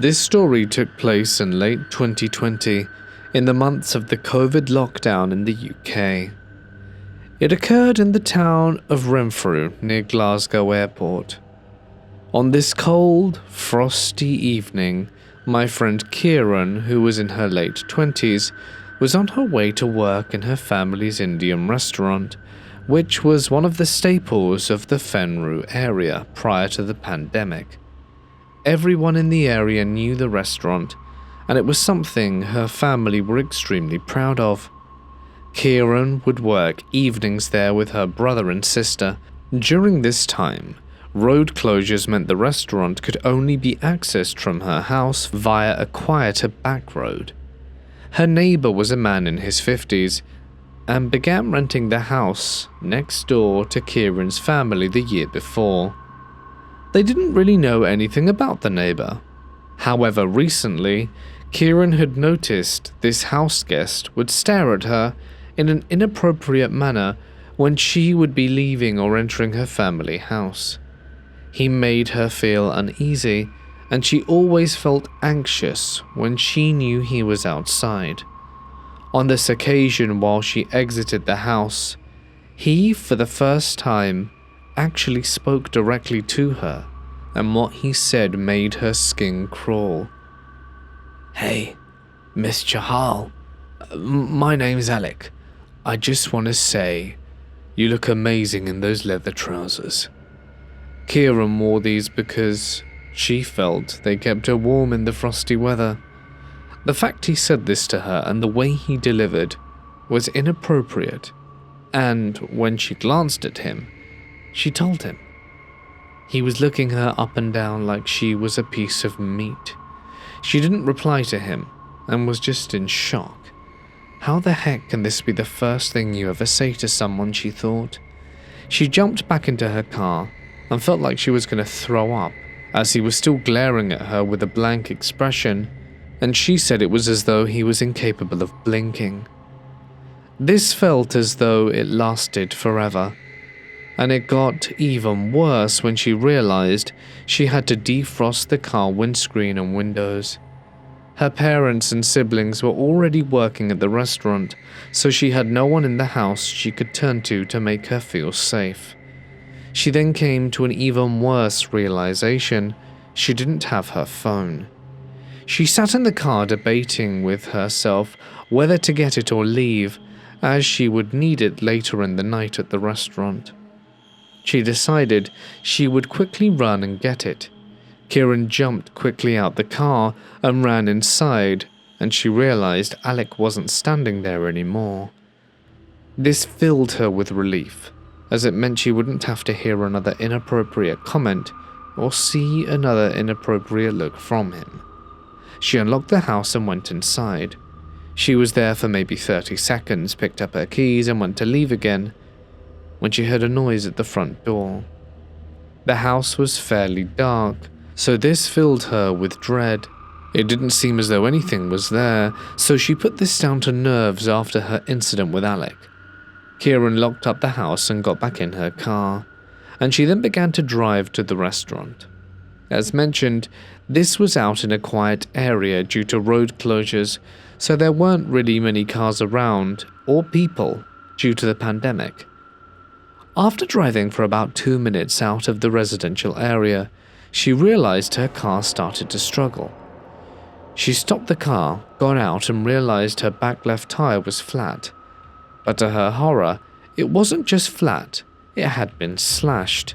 This story took place in late 2020, in the months of the COVID lockdown in the UK. It occurred in the town of Renfrew near Glasgow Airport. On this cold, frosty evening, my friend Kieran, who was in her late 20s, was on her way to work in her family's Indian restaurant, which was one of the staples of the Fenru area prior to the pandemic. Everyone in the area knew the restaurant, and it was something her family were extremely proud of. Kieran would work evenings there with her brother and sister. During this time, road closures meant the restaurant could only be accessed from her house via a quieter back road. Her neighbor was a man in his 50s and began renting the house next door to Kieran's family the year before. They didn't really know anything about the neighbor. However, recently, Kieran had noticed this house guest would stare at her in an inappropriate manner when she would be leaving or entering her family house. He made her feel uneasy, and she always felt anxious when she knew he was outside. On this occasion, while she exited the house, he, for the first time, actually spoke directly to her, and what he said made her skin crawl. "Hey, Miss Chahal, my name's Alec. I just want to say, you look amazing in those leather trousers." Kieran wore these because she felt they kept her warm in the frosty weather. The fact he said this to her and the way he delivered was inappropriate, and when she glanced at him, she told him. He was looking her up and down like she was a piece of meat. She didn't reply to him and was just in shock. How the heck can this be the first thing you ever say to someone, she thought. She jumped back into her car and felt like she was going to throw up as he was still glaring at her with a blank expression, and she said it was as though he was incapable of blinking. This felt as though it lasted forever, and it got even worse when she realized she had to defrost the car windscreen and windows. Her parents and siblings were already working at the restaurant, so she had no one in the house she could turn to make her feel safe. She then came to an even worse realization: she didn't have her phone. She sat in the car debating with herself whether to get it or leave, as she would need it later in the night at the restaurant. She decided she would quickly run and get it. Kieran jumped quickly out the car and ran inside, and she realized Alec wasn't standing there anymore. This filled her with relief, as it meant she wouldn't have to hear another inappropriate comment or see another inappropriate look from him. She unlocked the house and went inside. She was there for maybe 30 seconds, picked up her keys and went to leave again, when she heard a noise at the front door. The house was fairly dark, so this filled her with dread. It didn't seem as though anything was there, so she put this down to nerves after her incident with Alec. Kieran locked up the house and got back in her car, and she then began to drive to the restaurant. As mentioned, this was out in a quiet area due to road closures, so there weren't really many cars around or people due to the pandemic. After driving for about 2 minutes out of the residential area, she realized her car started to struggle. She stopped the car, got out, and realized her back left tire was flat. But to her horror, it wasn't just flat, it had been slashed.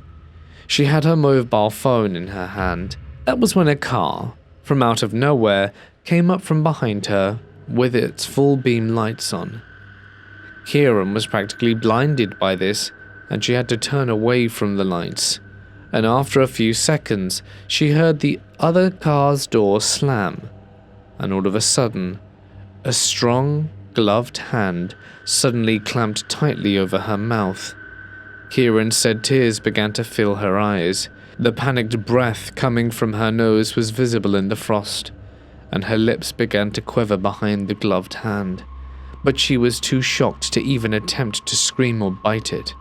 She had her mobile phone in her hand. That was when a car, from out of nowhere, came up from behind her with its full beam lights on. Kieran was practically blinded by this, and she had to turn away from the lights. And after a few seconds, she heard the other car's door slam, and all of a sudden, a strong, gloved hand suddenly clamped tightly over her mouth. Kieran said tears began to fill her eyes. The panicked breath coming from her nose was visible in the frost, and her lips began to quiver behind the gloved hand, but she was too shocked to even attempt to scream or bite it.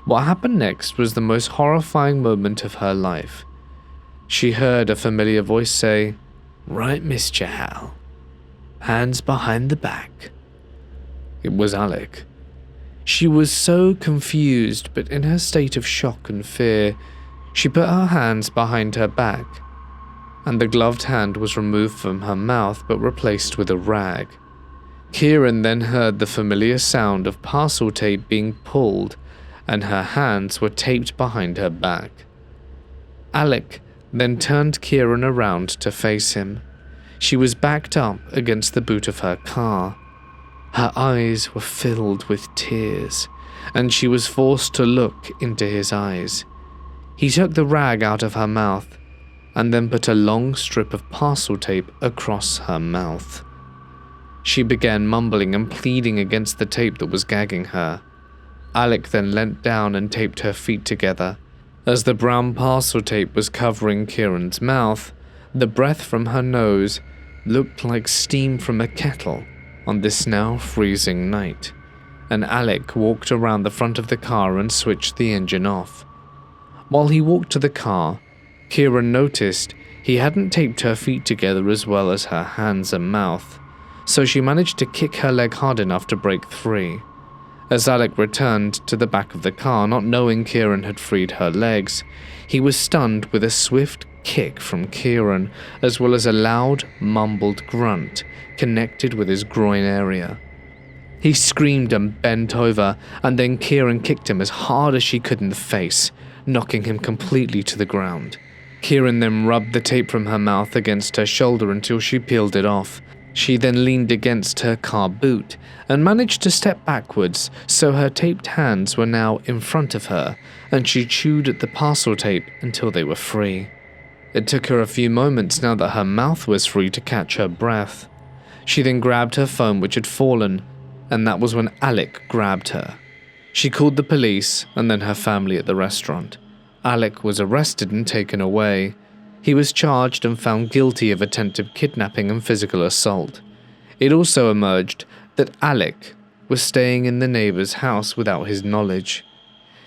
What happened next was the most horrifying moment of her life. She heard a familiar voice say, "Right, Mr. Hal. Hands behind the back." It was Alec. She was so confused, but in her state of shock and fear, she put her hands behind her back, and the gloved hand was removed from her mouth but replaced with a rag. Kieran then heard the familiar sound of parcel tape being pulled, and her hands were taped behind her back. Alec then turned Kieran around to face him. She was backed up against the boot of her car. Her eyes were filled with tears, and she was forced to look into his eyes. He took the rag out of her mouth, and then put a long strip of parcel tape across her mouth. She began mumbling and pleading against the tape that was gagging her. Alec then leant down and taped her feet together. As the brown parcel tape was covering Kieran's mouth, the breath from her nose looked like steam from a kettle on this now freezing night, and Alec walked around the front of the car and switched the engine off. While he walked to the car, Kieran noticed he hadn't taped her feet together as well as her hands and mouth, so she managed to kick her leg hard enough to break free. As Alec returned to the back of the car, not knowing Kieran had freed her legs, he was stunned with a swift kick from Kieran, as well as a loud, mumbled grunt connected with his groin area. He screamed and bent over, and then Kieran kicked him as hard as she could in the face, knocking him completely to the ground. Kieran then rubbed the tape from her mouth against her shoulder until she peeled it off. She then leaned against her car boot and managed to step backwards, so her taped hands were now in front of her, and she chewed at the parcel tape until they were free. It took her a few moments now that her mouth was free to catch her breath. She then grabbed her phone, which had fallen, and that was when Alec grabbed her. She called the police and then her family at the restaurant. Alec was arrested and taken away. He was charged and found guilty of attempted kidnapping and physical assault. It also emerged that Alec was staying in the neighbor's house without his knowledge.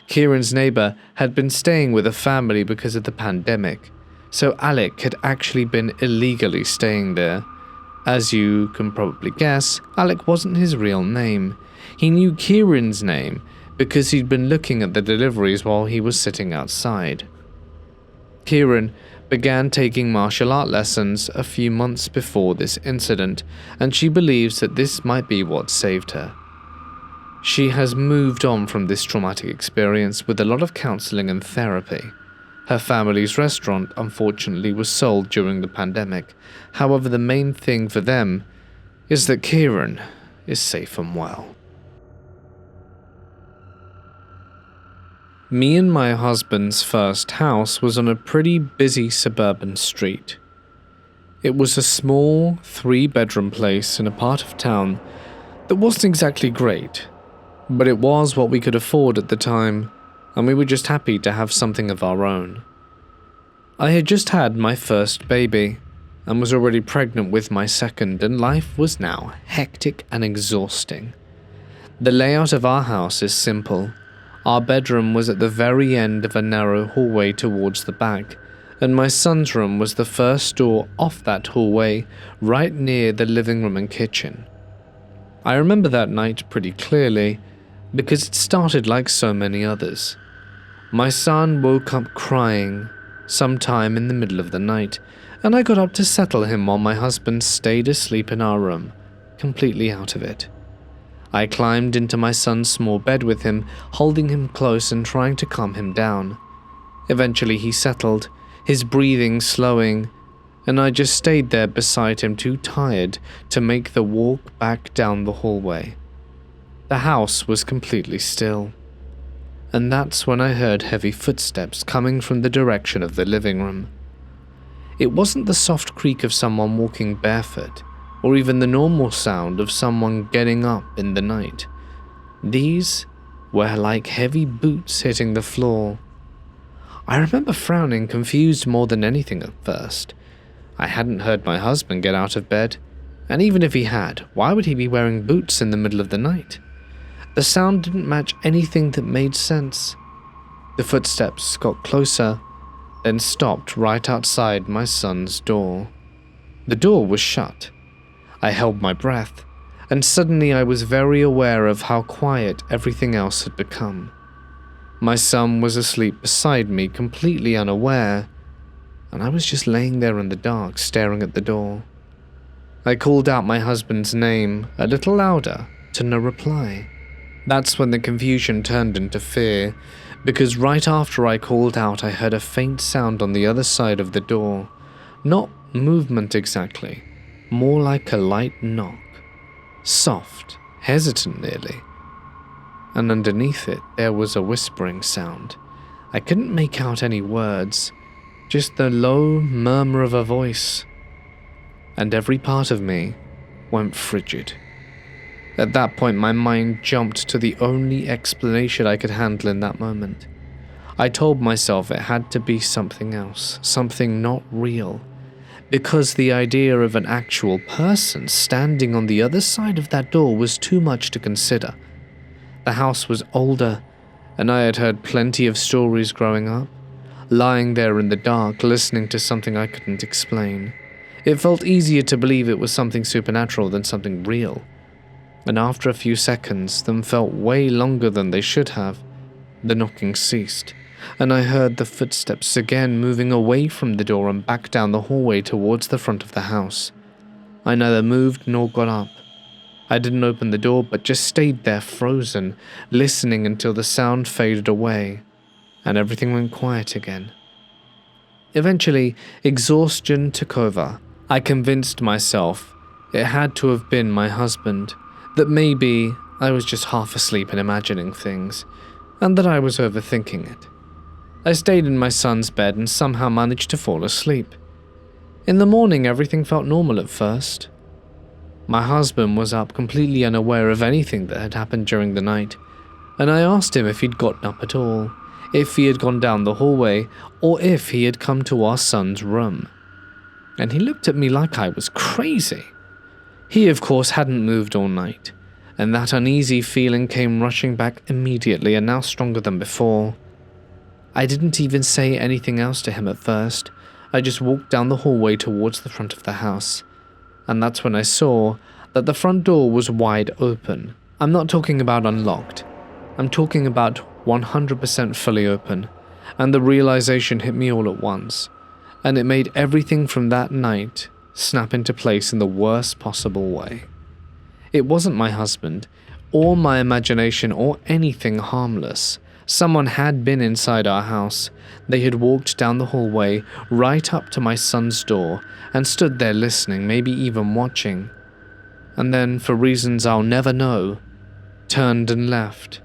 Kieran's neighbor had been staying with a family because of the pandemic, so Alec had actually been illegally staying there. As you can probably guess, Alec wasn't his real name. He knew Kieran's name because he'd been looking at the deliveries while he was sitting outside. Kieran began taking martial art lessons a few months before this incident, and she believes that this might be what saved her. She has moved on from this traumatic experience with a lot of counseling and therapy. Her family's restaurant, unfortunately, was sold during the pandemic. However, the main thing for them is that Kieran is safe and well. Me and my husband's first house was on a pretty busy suburban street. It was a small 3-bedroom place in a part of town that wasn't exactly great, but it was what we could afford at the time, and we were just happy to have something of our own. I had just had my first baby, and was already pregnant with my second, and life was now hectic and exhausting. The layout of our house is simple. Our bedroom was at the very end of a narrow hallway towards the back, and my son's room was the first door off that hallway, right near the living room and kitchen. I remember that night pretty clearly, because it started like so many others. My son woke up crying sometime in the middle of the night, and I got up to settle him while my husband stayed asleep in our room, completely out of it. I climbed into my son's small bed with him, holding him close and trying to calm him down. Eventually he settled, his breathing slowing, and I just stayed there beside him, too tired to make the walk back down the hallway. The house was completely still, and that's when I heard heavy footsteps coming from the direction of the living room. It wasn't the soft creak of someone walking barefoot, or even the normal sound of someone getting up in the night. These were like heavy boots hitting the floor. I remember frowning, confused more than anything at first. I hadn't heard my husband get out of bed, and even if he had, why would he be wearing boots in the middle of the night? The sound didn't match anything that made sense. The footsteps got closer, then stopped right outside my son's door. The door was shut. I held my breath, and suddenly I was very aware of how quiet everything else had become. My son was asleep beside me, completely unaware, and I was just laying there in the dark, staring at the door. I called out my husband's name a little louder, to no reply. That's when the confusion turned into fear, because right after I called out, I heard a faint sound on the other side of the door. Not movement exactly, more like a light knock. Soft, hesitant nearly. And underneath it, there was a whispering sound. I couldn't make out any words, just the low murmur of a voice. And every part of me went frigid. At that point, my mind jumped to the only explanation I could handle in that moment. I told myself it had to be something else, something not real, because the idea of an actual person standing on the other side of that door was too much to consider. The house was older, and I had heard plenty of stories growing up, lying there in the dark, listening to something I couldn't explain. It felt easier to believe it was something supernatural than something real. And after a few seconds, them felt way longer than they should have, the knocking ceased, and I heard the footsteps again moving away from the door and back down the hallway towards the front of the house. I neither moved nor got up. I didn't open the door, but just stayed there frozen, listening until the sound faded away, and everything went quiet again. Eventually, exhaustion took over. I convinced myself it had to have been my husband, that maybe I was just half asleep and imagining things, and that I was overthinking it. I stayed in my son's bed and somehow managed to fall asleep. In the morning, everything felt normal at first. My husband was up, completely unaware of anything that had happened during the night, and I asked him if he'd gotten up at all, if he had gone down the hallway, or if he had come to our son's room. And he looked at me like I was crazy. He, of course, hadn't moved all night, and that uneasy feeling came rushing back immediately and now stronger than before. I didn't even say anything else to him at first. I just walked down the hallway towards the front of the house, and that's when I saw that the front door was wide open. I'm not talking about unlocked. I'm talking about 100% fully open, and the realization hit me all at once, and it made everything from that night snap into place in the worst possible way. It wasn't my husband, or my imagination, or anything harmless. Someone had been inside our house. They had walked down the hallway right up to my son's door and stood there listening, maybe even watching. And then, for reasons I'll never know, turned and left.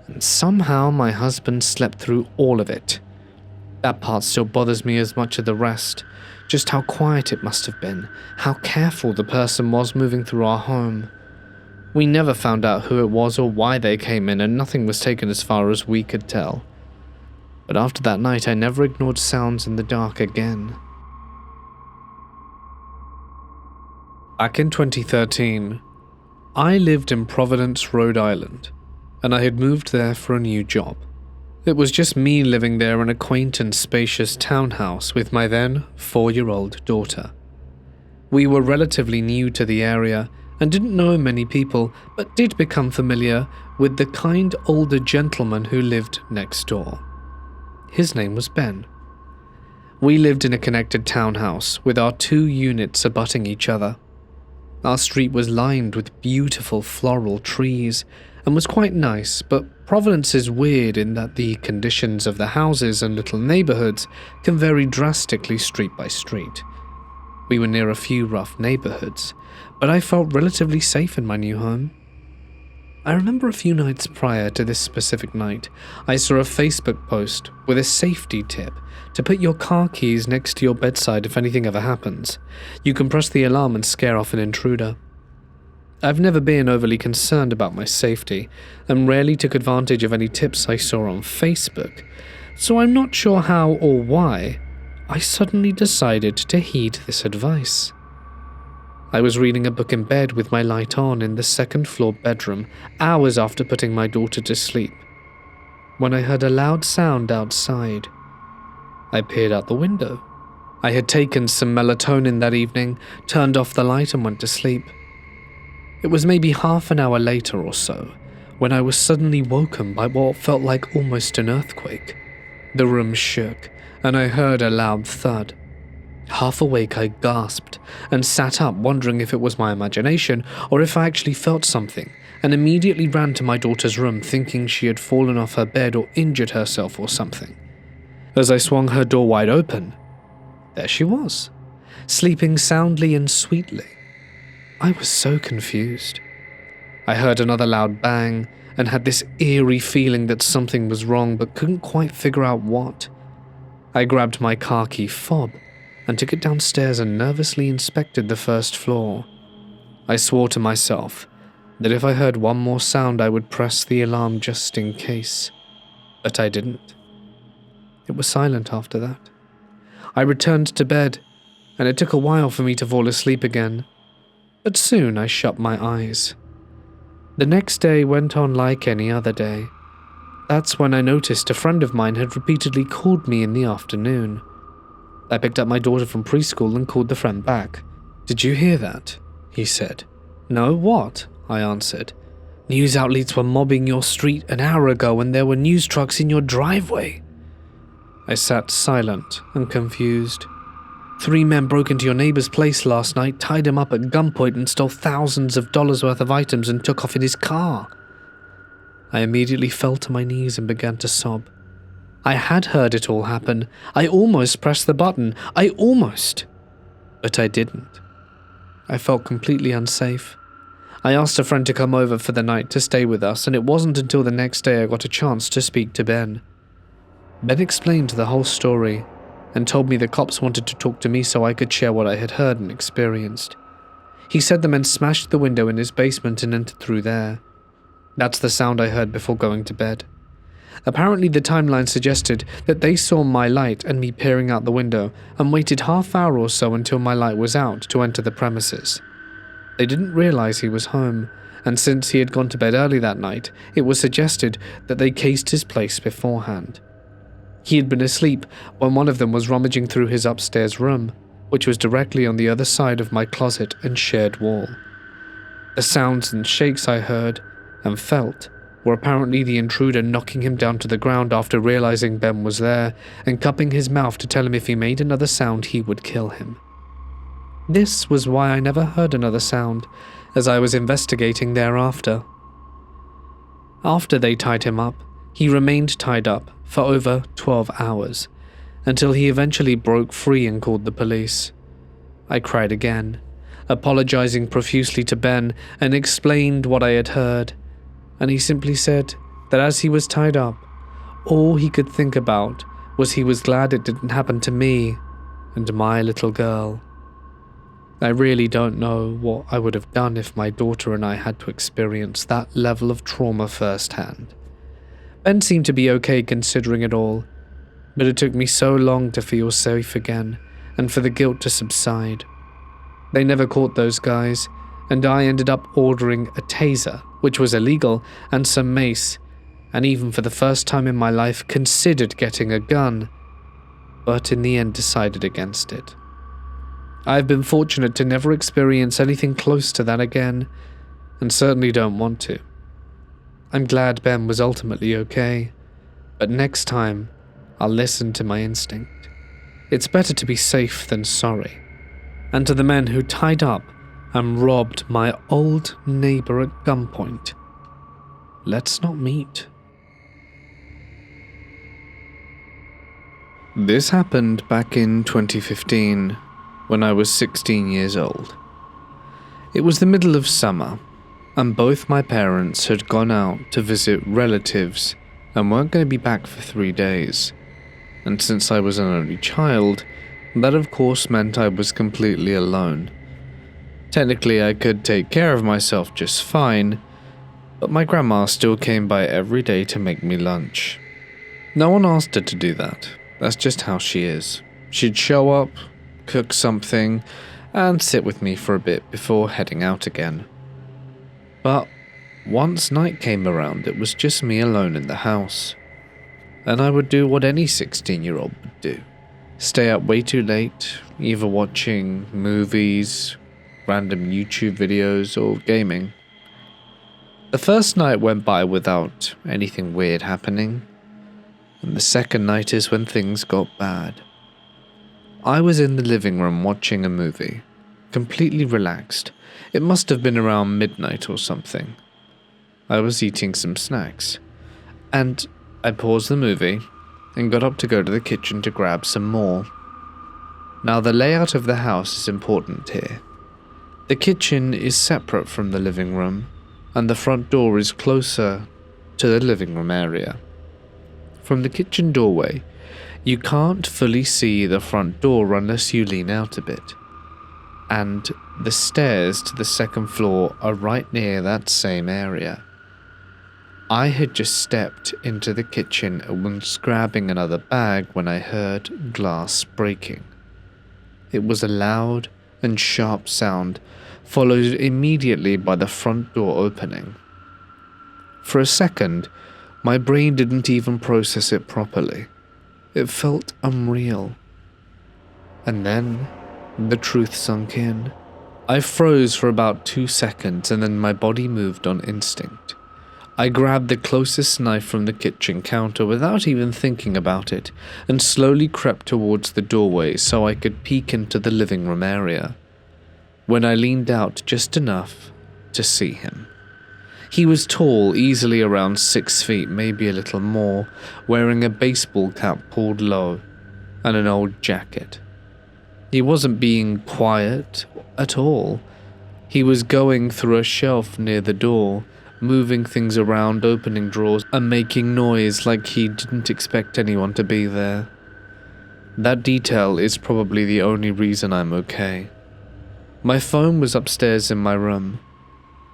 And somehow my husband slept through all of it. That part still bothers me as much as the rest. Just how quiet it must have been, how careful the person was moving through our home. We never found out who it was or why they came in, and nothing was taken as far as we could tell. But after that night, I never ignored sounds in the dark again. Back in 2013, I lived in Providence, Rhode Island, and I had moved there for a new job. It was just me living there in a quaint and spacious townhouse with my then 4-year-old daughter. We were relatively new to the area and didn't know many people, but did become familiar with the kind older gentleman who lived next door. His name was Ben. We lived in a connected townhouse with our 2 units abutting each other. Our street was lined with beautiful floral trees and was quite nice, but Providence is weird in that the conditions of the houses and little neighborhoods can vary drastically street by street. We were near a few rough neighborhoods, but I felt relatively safe in my new home. I remember a few nights prior to this specific night, I saw a Facebook post with a safety tip to put your car keys next to your bedside if anything ever happens. You can press the alarm and scare off an intruder. I've never been overly concerned about my safety and rarely took advantage of any tips I saw on Facebook, so I'm not sure how or why I suddenly decided to heed this advice. I was reading a book in bed with my light on in the 2nd floor bedroom, hours after putting my daughter to sleep, when I heard a loud sound outside. I peered out the window, I had taken some melatonin that evening, turned off the light and went to sleep. It was maybe half an hour later or so when I was suddenly woken by what felt like almost an earthquake. The room shook, and I heard a loud thud. Half awake, I gasped and sat up, wondering if it was my imagination or if I actually felt something, and immediately ran to my daughter's room, thinking she had fallen off her bed or injured herself or something. As I swung her door wide open, there she was, sleeping soundly and sweetly. I was so confused. I heard another loud bang and had this eerie feeling that something was wrong but couldn't quite figure out what. I grabbed my car key fob and took it downstairs and nervously inspected the first floor. I swore to myself that if I heard one more sound I would press the alarm just in case, but I didn't. It was silent after that. I returned to bed, and it took a while for me to fall asleep again, but soon I shut my eyes. The next day went on like any other day. That's when I noticed a friend of mine had repeatedly called me in the afternoon. I picked up my daughter from preschool and called the friend back. "Did you hear that?" he said. "No, what?" I answered. "News outlets were mobbing your street an hour ago and there were news trucks in your driveway." I sat silent and confused. 3 men broke into your neighbor's place last night, tied him up at gunpoint and stole thousands of dollars worth of items and took off in his car. I immediately fell to my knees and began to sob. I had heard it all happen. I almost pressed the button. But I didn't. I felt completely unsafe. I asked a friend to come over for the night to stay with us, and it wasn't until the next day I got a chance to speak to Ben. Ben explained the whole story and told me the cops wanted to talk to me so I could share what I had heard and experienced. He said the men smashed the window in his basement and entered through there. That's the sound I heard before going to bed. Apparently the timeline suggested that they saw my light and me peering out the window and waited half hour or so until my light was out to enter the premises. They didn't realize he was home, and since he had gone to bed early that night, it was suggested that they cased his place beforehand. He had been asleep when one of them was rummaging through his upstairs room, which was directly on the other side of my closet and shared wall. The sounds and shakes I heard and felt were apparently the intruder knocking him down to the ground after realizing Ben was there and cupping his mouth to tell him if he made another sound he would kill him. This was why I never heard another sound, as I was investigating thereafter. After they tied him up, he remained tied up for over 12 hours, until he eventually broke free and called the police. I cried again, apologizing profusely to Ben and explained what I had heard, and he simply said that as he was tied up, all he could think about was he was glad it didn't happen to me and my little girl. I really don't know what I would have done if my daughter and I had to experience that level of trauma firsthand. Ben seemed to be okay considering it all, but it took me so long to feel safe again and for the guilt to subside. They never caught those guys, and I ended up ordering a taser, which was illegal, and some mace, and even for the first time in my life considered getting a gun, but in the end decided against it. I've been fortunate to never experience anything close to that again, and certainly don't want to. I'm glad Ben was ultimately okay, but next time, I'll listen to my instinct. It's better to be safe than sorry. And to the men who tied up and robbed my old neighbor at gunpoint, let's not meet. This happened back in 2015, when I was 16 years old. It was the middle of summer, and both my parents had gone out to visit relatives and weren't going to be back for 3 days. And since I was an only child, that of course meant I was completely alone. Technically I could take care of myself just fine, but my grandma still came by every day to make me lunch. No one asked her to do that, that's just how she is. She'd show up, cook something, and sit with me for a bit before heading out again. But once night came around, it was just me alone in the house. And I would do what any 16-year-old would do. stay up way too late, either watching movies, random YouTube videos, or gaming. The first night went by without anything weird happening, and the second night is when things got bad. I was in the living room watching a movie, completely relaxed. It must have been around midnight or something. I was eating some snacks, and I paused the movie and got up to go to the kitchen to grab some more. Now, the layout of the house is important here. The kitchen is separate from the living room, and the front door is closer to the living room area. From the kitchen doorway, you can't fully see the front door unless you lean out a bit, and the stairs to the second floor are right near that same area. I had just stepped into the kitchen and was grabbing another bag when I heard glass breaking. It was a loud and sharp sound, followed immediately by the front door opening. For a second, my brain didn't even process it properly. It felt unreal. And then, the truth sunk in. I froze for about 2 seconds and then my body moved on instinct. I grabbed the closest knife from the kitchen counter without even thinking about it and slowly crept towards the doorway so I could peek into the living room area. When I leaned out just enough to see him. He was tall, easily around 6 feet, maybe a little more, wearing a baseball cap pulled low and an old jacket. He wasn't being quiet at all. He was going through a shelf near the door, moving things around, opening drawers, and making noise like he didn't expect anyone to be there. That detail is probably the only reason I'm okay. My phone was upstairs in my room,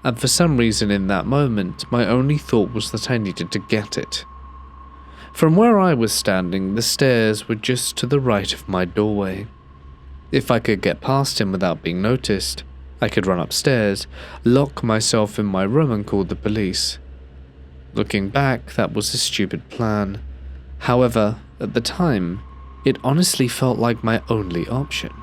and for some reason in that moment, my only thought was that I needed to get it. From where I was standing, the stairs were just to the right of my doorway. If I could get past him without being noticed, I could run upstairs, lock myself in my room and call the police. Looking back, that was a stupid plan. However, at the time, it honestly felt like my only option.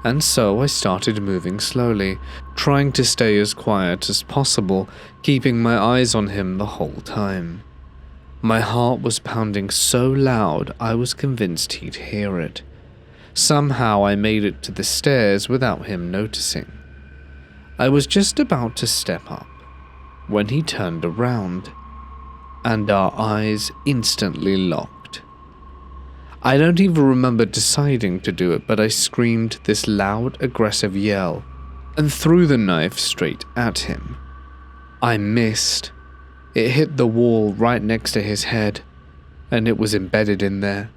And so I started moving slowly, trying to stay as quiet as possible, keeping my eyes on him the whole time. My heart was pounding so loud I was convinced he'd hear it. Somehow I made it to the stairs without him noticing. I was just about to step up when he turned around, and our eyes instantly locked. I don't even remember deciding to do it, but I screamed this loud, aggressive yell and threw the knife straight at him. I missed. It hit the wall right next to his head, and it was embedded in there.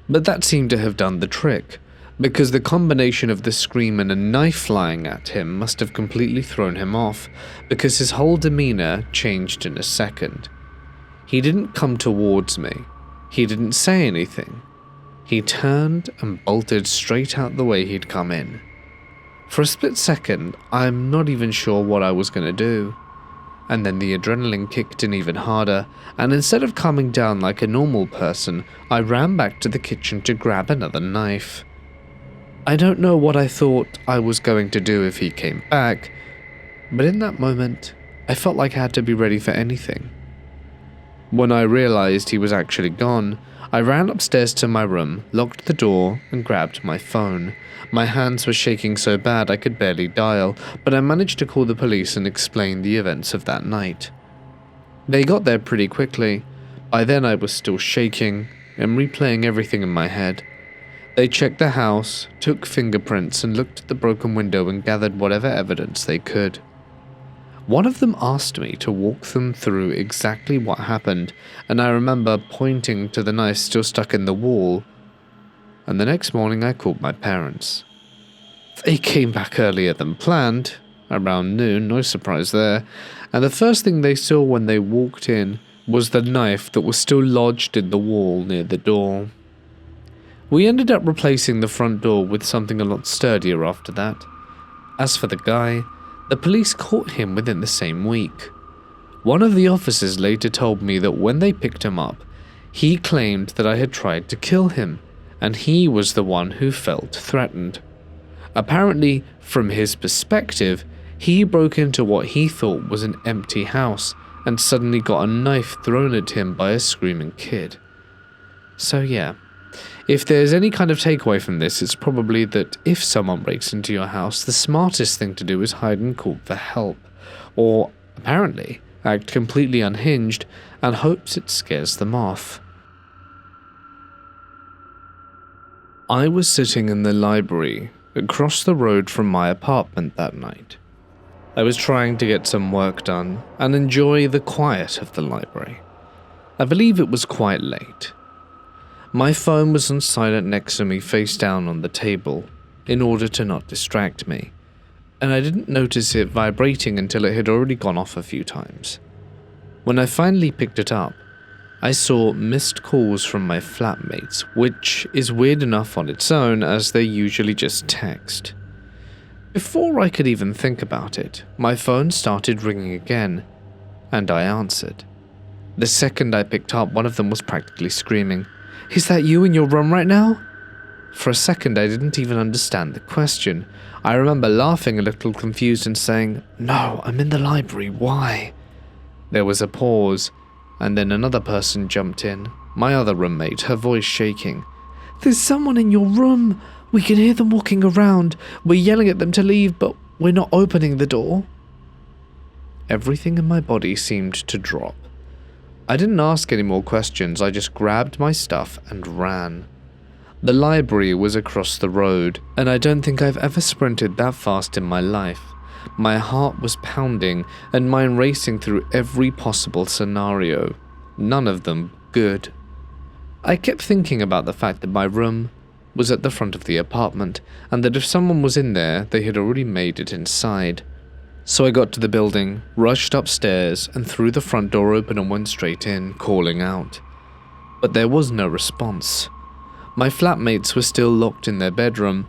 But that seemed to have done the trick, because the combination of the scream and a knife flying at him must have completely thrown him off, because his whole demeanor changed in a second. He didn't come towards me. He didn't say anything. He turned and bolted straight out the way he'd come in. For a split second, I'm not even sure what I was going to do. And then the adrenaline kicked in even harder, and instead of calming down like a normal person, I ran back to the kitchen to grab another knife. I don't know what I thought I was going to do if he came back, but in that moment, I felt like I had to be ready for anything. When I realized he was actually gone, I ran upstairs to my room, locked the door, and grabbed my phone. My hands were shaking so bad I could barely dial, but I managed to call the police and explain the events of that night. They got there pretty quickly. By then I was still shaking and replaying everything in my head. They checked the house, took fingerprints, and looked at the broken window and gathered whatever evidence they could. One of them asked me to walk them through exactly what happened, and I remember pointing to the knife still stuck in the wall. And the next morning I called my parents. They came back earlier than planned, around noon, no surprise there, and the first thing they saw when they walked in was the knife that was still lodged in the wall near the door. We ended up replacing the front door with something a lot sturdier after that. As for the guy, the police caught him within the same week. One of the officers later told me that when they picked him up, he claimed that I had tried to kill him, and he was the one who felt threatened. Apparently, from his perspective, he broke into what he thought was an empty house and suddenly got a knife thrown at him by a screaming kid. So yeah, if there's any kind of takeaway from this, it's probably that if someone breaks into your house, the smartest thing to do is hide and call for help, or apparently act completely unhinged and hopes it scares them off. I was sitting in the library across the road from my apartment that night. I was trying to get some work done and enjoy the quiet of the library. I believe it was quite late. My phone was on silent next to me, face down on the table, in order to not distract me, and I didn't notice it vibrating until it had already gone off a few times. When I finally picked it up, I saw missed calls from my flatmates, which is weird enough on its own as they usually just text. Before I could even think about it, my phone started ringing again, and I answered. The second I picked up, one of them was practically screaming, "Is that you in your room right now?" For a second, I didn't even understand the question. I remember laughing a little confused and saying, "No, I'm in the library, why?" There was a pause, and then another person jumped in, my other roommate, her voice shaking. "There's someone in your room! We can hear them walking around. We're yelling at them to leave, but we're not opening the door." Everything in my body seemed to drop. I didn't ask any more questions, I just grabbed my stuff and ran. The library was across the road, and I don't think I've ever sprinted that fast in my life. My heart was pounding, and mine racing through every possible scenario, none of them good. I kept thinking about the fact that my room was at the front of the apartment, and that if someone was in there, they had already made it inside. So I got to the building, rushed upstairs, and threw the front door open and went straight in, calling out. But there was no response. My flatmates were still locked in their bedroom,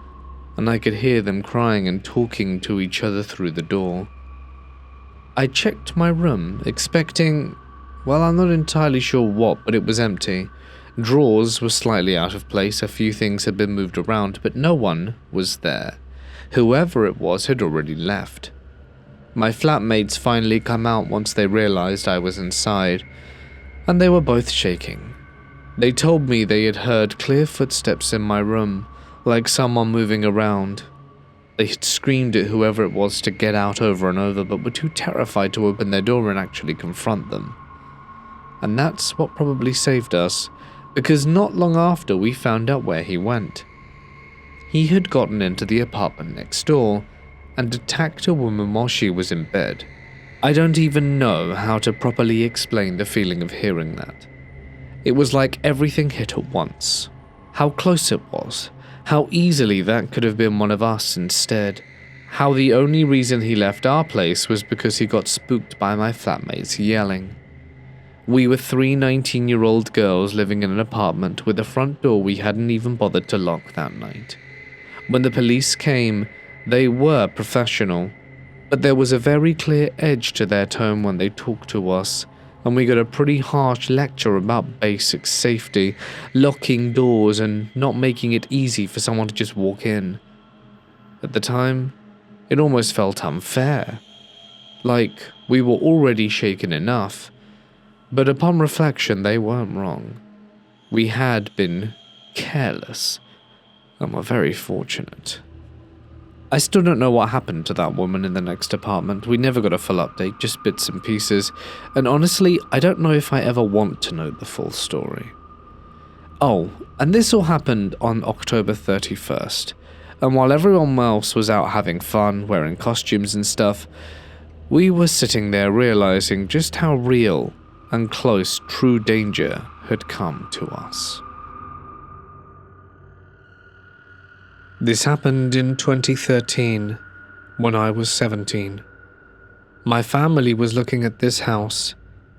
and I could hear them crying and talking to each other through the door. I checked my room, expecting, well, I'm not entirely sure what, but it was empty. Drawers were slightly out of place, a few things had been moved around, but no one was there. Whoever it was had already left. My flatmates finally come out once they realized I was inside, and they were both shaking. They told me they had heard clear footsteps in my room, like someone moving around. They had screamed at whoever it was to get out over and over, but were too terrified to open their door and actually confront them. And that's what probably saved us, because not long after we found out where he went. He had gotten into the apartment next door and attacked a woman while she was in bed. I don't even know how to properly explain the feeling of hearing that. It was like everything hit at once. How close it was, how easily that could have been one of us instead, how the only reason he left our place was because he got spooked by my flatmates yelling. We were three 19-year-old girls living in an apartment with a front door we hadn't even bothered to lock that night. When the police came, they were professional, but there was a very clear edge to their tone when they talked to us, and we got a pretty harsh lecture about basic safety, locking doors and not making it easy for someone to just walk in. At the time, it almost felt unfair. Like we were already shaken enough. But upon reflection, they weren't wrong. We had been careless, and were very fortunate. I still don't know what happened to that woman in the next apartment. We never got a full update, just bits and pieces, and honestly, I don't know if I ever want to know the full story. Oh, and this all happened on October 31st, and while everyone else was out having fun, wearing costumes and stuff, we were sitting there realizing just how real and close true danger had come to us. This happened in 2013, when I was 17. My family was looking at this house,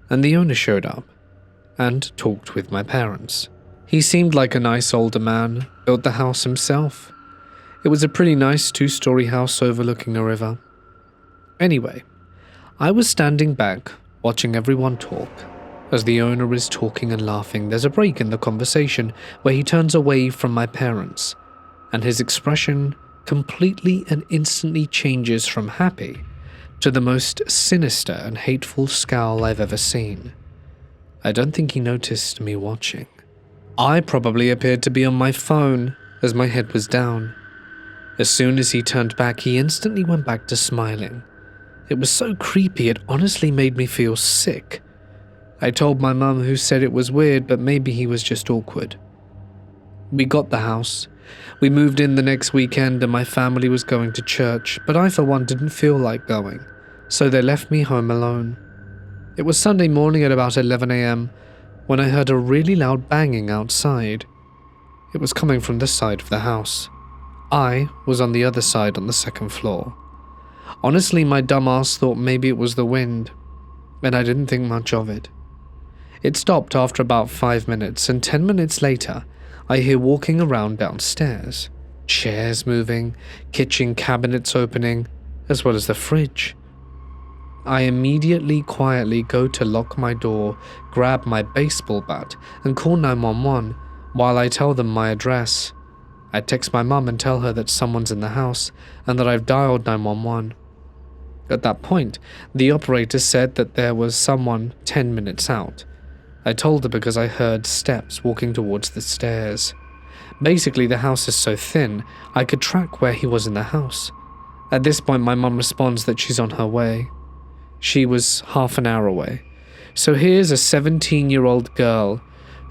and the owner showed up, and talked with my parents. He seemed like a nice older man, built the house himself. It was a pretty nice 2-story house overlooking a river. Anyway, I was standing back, watching everyone talk, As the owner is talking and laughing, there's a break in the conversation where he turns away from my parents, and his expression completely and instantly changes from happy to the most sinister and hateful scowl I've ever seen. I don't think he noticed me watching. I probably appeared to be on my phone as my head was down. As soon as he turned back, he instantly went back to smiling. It was so creepy, it honestly made me feel sick. I told my mum, who said it was weird, but maybe he was just awkward. We got the house. We moved in the next weekend and my family was going to church, but I for one didn't feel like going, so they left me home alone. It was Sunday morning at about 11 a.m. when I heard a really loud banging outside. It was coming from this side of the house. I was on the other side on the second floor. Honestly, my dumb ass thought maybe it was the wind, and I didn't think much of it. It stopped after about 5 minutes, and 10 minutes later, I hear walking around downstairs. Chairs moving, kitchen cabinets opening, as well as the fridge. I immediately quietly go to lock my door, grab my baseball bat, and call 911 while I tell them my address. I text my mum and tell her that someone's in the house and that I've dialed 911. At that point, the operator said that there was someone 10 minutes out. I told her because I heard steps walking towards the stairs. Basically, the house is so thin, I could track where he was in the house. At this point, my mum responds that she's on her way. She was half an hour away. So here's a 17-year-old girl,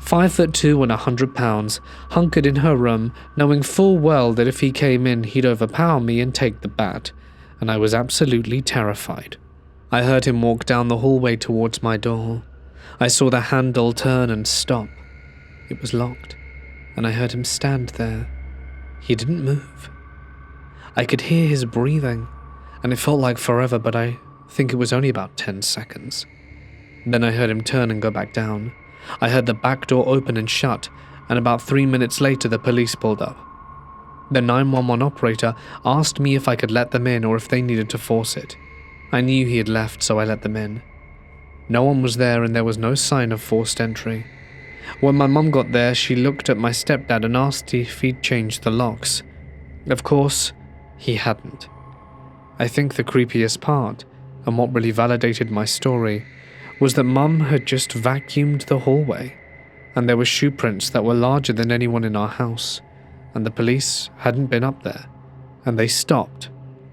5'2" and 100 pounds, hunkered in her room, knowing full well that if he came in, he'd overpower me and take the bat, and I was absolutely terrified. I heard him walk down the hallway towards my door. I saw the handle turn and stop. It was locked, and I heard him stand there. He didn't move. I could hear his breathing, and it felt like forever, but I think it was only about 10 seconds. Then I heard him turn and go back down. I heard the back door open and shut, and about 3 minutes later the police pulled up. The 911 operator asked me if I could let them in or if they needed to force it. I knew he had left, so I let them in. No one was there and there was no sign of forced entry. When my mum got there, she looked at my stepdad and asked if he'd changed the locks. Of course, he hadn't. I think the creepiest part, and what really validated my story, was that Mum had just vacuumed the hallway, and there were shoe prints that were larger than anyone in our house, and the police hadn't been up there, and they stopped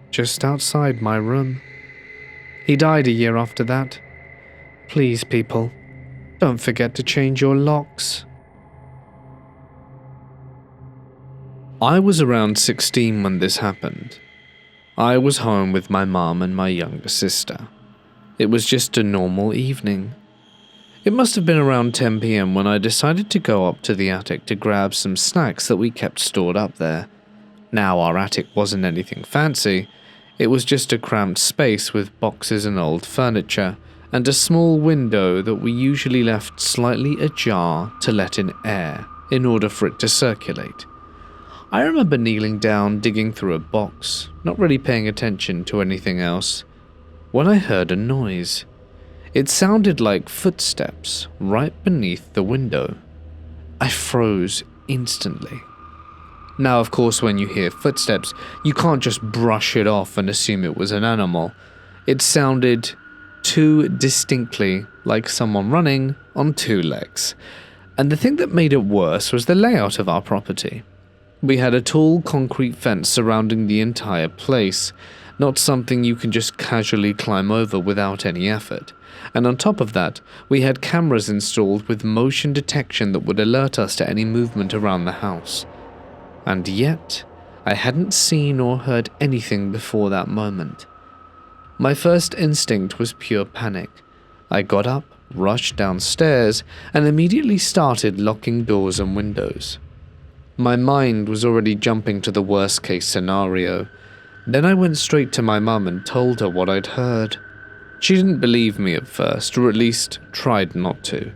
just outside my room. He died a year after that. Please, people, don't forget to change your locks. I was around 16 when this happened. I was home with my mom and my younger sister. It was just a normal evening. It must have been around 10 p.m. when I decided to go up to the attic to grab some snacks that we kept stored up there. Now, our attic wasn't anything fancy. It was just a cramped space with boxes and old furniture, and a small window that we usually left slightly ajar to let in air in order for it to circulate. I remember kneeling down, digging through a box, not really paying attention to anything else, when I heard a noise. It sounded like footsteps right beneath the window. I froze instantly. Now, of course, when you hear footsteps, you can't just brush it off and assume it was an animal. It sounded too distinctly like someone running on two legs. And the thing that made it worse was the layout of our property. We had a tall concrete fence surrounding the entire place, not something you can just casually climb over without any effort. And on top of that, we had cameras installed with motion detection that would alert us to any movement around the house. And yet, I hadn't seen or heard anything before that moment. My first instinct was pure panic. I got up, rushed downstairs, and immediately started locking doors and windows. My mind was already jumping to the worst case scenario. Then I went straight to my mum and told her what I'd heard. She didn't believe me at first, or at least tried not to.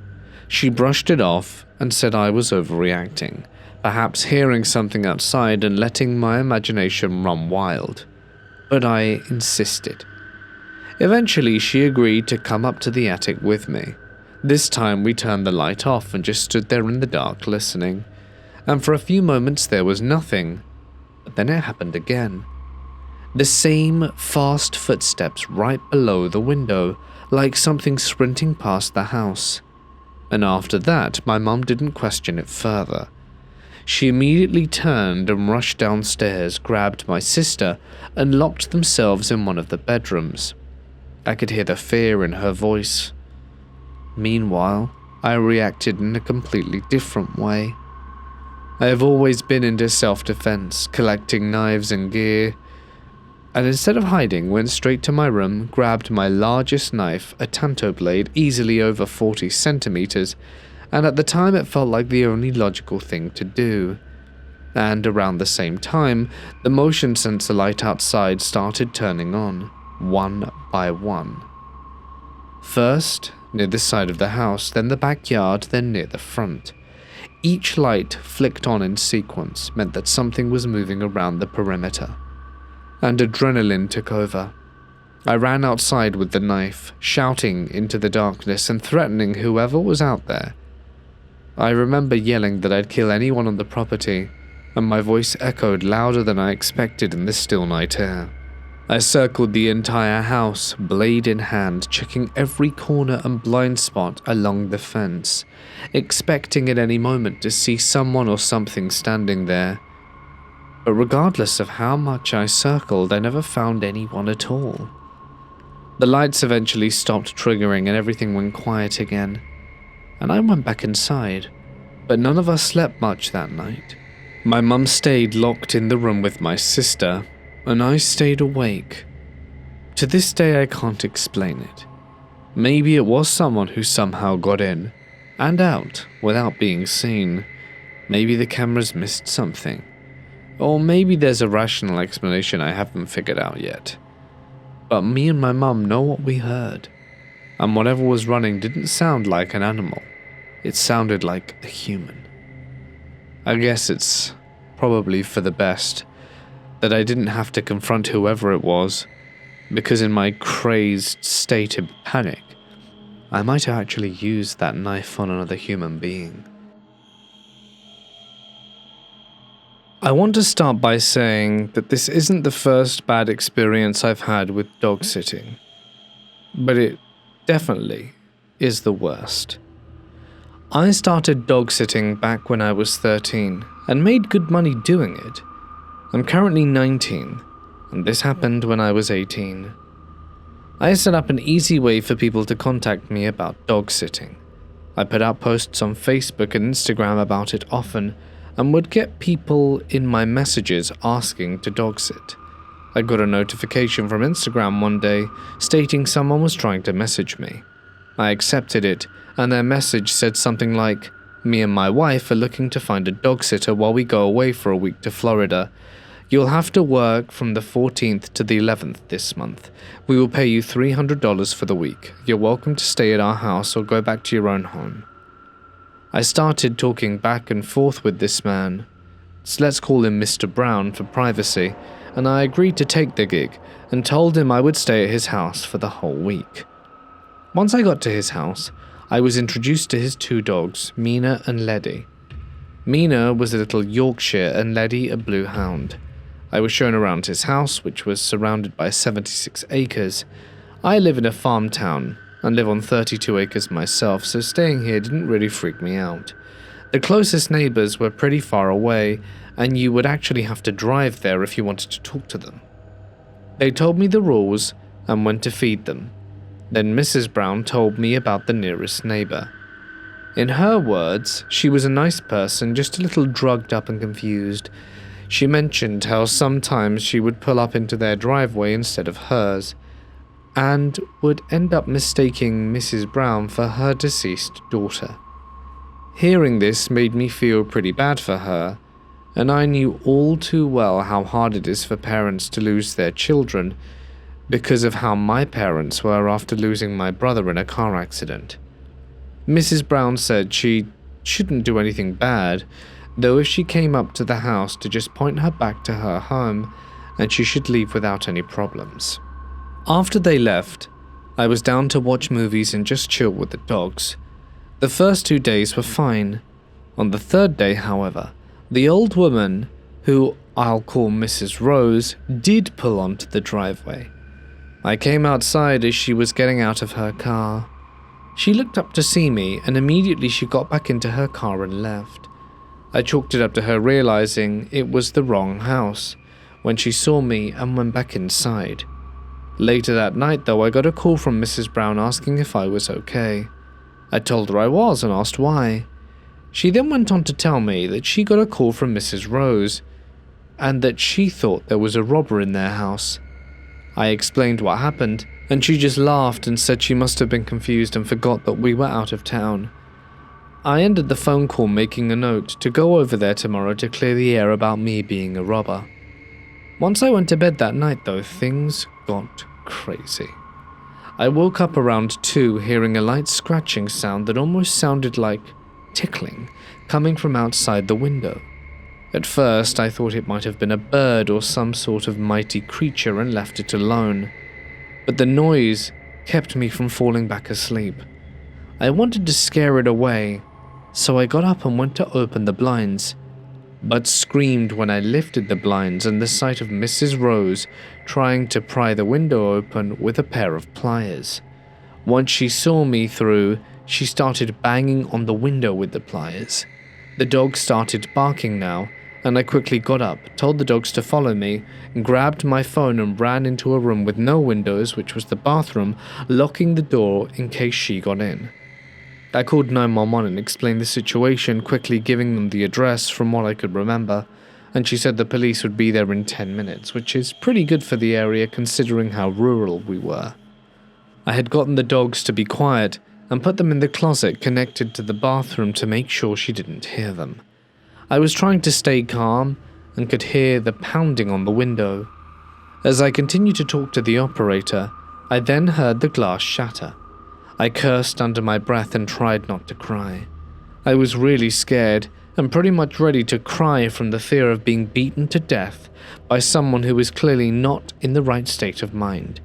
She brushed it off and said I was overreacting, perhaps hearing something outside and letting my imagination run wild. But I insisted. Eventually, she agreed to come up to the attic with me. This time we turned the light off and just stood there in the dark listening, and for a few moments there was nothing, but then it happened again. The same fast footsteps right below the window, like something sprinting past the house. And after that, my mum didn't question it further. She immediately turned and rushed downstairs, grabbed my sister, and locked themselves in one of the bedrooms. I could hear the fear in her voice. Meanwhile, I reacted in a completely different way. I have always been into self-defense, collecting knives and gear, and instead of hiding, went straight to my room, grabbed my largest knife, a tanto blade easily over 40 centimeters, and at the time it felt like the only logical thing to do. And around the same time, the motion sensor light outside started turning on, one by one. First, near the side of the house, then the backyard, then near the front. Each light flicked on in sequence meant that something was moving around the perimeter. And adrenaline took over. I ran outside with the knife, shouting into the darkness and threatening whoever was out there. I remember yelling that I'd kill anyone on the property, and my voice echoed louder than I expected in the still night air. I circled the entire house, blade in hand, checking every corner and blind spot along the fence, expecting at any moment to see someone or something standing there. But regardless of how much I circled, I never found anyone at all. The lights eventually stopped triggering and everything went quiet again, and I went back inside, but none of us slept much that night. My mum stayed locked in the room with my sister, and I stayed awake. To this day I can't explain it. Maybe it was someone who somehow got in and out without being seen. Maybe the cameras missed something. Or maybe there's a rational explanation I haven't figured out yet. But me and my mum know what we heard, and whatever was running didn't sound like an animal. It sounded like a human. I guess it's probably for the best that I didn't have to confront whoever it was, because in my crazed state of panic, I might have actually used that knife on another human being. I want to start by saying that this isn't the first bad experience I've had with dog sitting, but it definitely is the worst. I started dog sitting back when I was 13 and made good money doing it. I'm currently 19, and this happened when I was 18. I set up an easy way for people to contact me about dog sitting. I put out posts on Facebook and Instagram about it often, and would get people in my messages asking to dog sit. I got a notification from Instagram one day stating someone was trying to message me. I accepted it, and their message said something like, "Me and my wife are looking to find a dog sitter while we go away for a week to Florida. You'll have to work from the 14th to the 11th this month. We will pay you $300 for the week. You're welcome to stay at our house or go back to your own home." I started talking back and forth with this man. So let's call him Mr. Brown for privacy, and I agreed to take the gig and told him I would stay at his house for the whole week. Once I got to his house, I was introduced to his two dogs, Mina and Leddy. Mina was a little Yorkshire and Leddy a blue hound. I was shown around his house, which was surrounded by 76 acres. I live in a farm town and live on 32 acres myself, so staying here didn't really freak me out. The closest neighbors were pretty far away, and you would actually have to drive there if you wanted to talk to them. They told me the rules and when to feed them. Then Mrs. Brown told me about the nearest neighbor. In her words, she was a nice person, just a little drugged up and confused. She mentioned how sometimes she would pull up into their driveway instead of hers, and would end up mistaking Mrs. Brown for her deceased daughter. Hearing this made me feel pretty bad for her, and I knew all too well how hard it is for parents to lose their children, because of how my parents were after losing my brother in a car accident. Mrs. Brown said she shouldn't do anything bad, though if she came up to the house to just point her back to her home, and she should leave without any problems. After they left, I was down to watch movies and just chill with the dogs. The first 2 days were fine. On the third day, however, the old woman, who I'll call Mrs. Rose, did pull onto the driveway. I came outside as she was getting out of her car. She looked up to see me, and immediately she got back into her car and left. I chalked it up to her realizing it was the wrong house when she saw me and went back inside. Later that night, though, I got a call from Mrs. Brown asking if I was okay. I told her I was and asked why. She then went on to tell me that she got a call from Mrs. Rose and that she thought there was a robber in their house. I explained what happened, and she just laughed and said she must have been confused and forgot that we were out of town. I ended the phone call making a note to go over there tomorrow to clear the air about me being a robber. Once I went to bed that night, though, things got crazy. I woke up around 2 hearing a light scratching sound that almost sounded like tickling coming from outside the window. At first, I thought it might have been a bird or some sort of mighty creature and left it alone, but the noise kept me from falling back asleep. I wanted to scare it away, so I got up and went to open the blinds, but screamed when I lifted the blinds and the sight of Mrs. Rose trying to pry the window open with a pair of pliers. Once she saw me through, she started banging on the window with the pliers. The dog started barking now, and I quickly got up, told the dogs to follow me, grabbed my phone and ran into a room with no windows, which was the bathroom, locking the door in case she got in. I called 911 and explained the situation, quickly giving them the address from what I could remember, and she said the police would be there in 10 minutes, which is pretty good for the area considering how rural we were. I had gotten the dogs to be quiet and put them in the closet connected to the bathroom to make sure she didn't hear them. I was trying to stay calm and could hear the pounding on the window. As I continued to talk to the operator, I then heard the glass shatter. I cursed under my breath and tried not to cry. I was really scared and pretty much ready to cry from the fear of being beaten to death by someone who was clearly not in the right state of mind.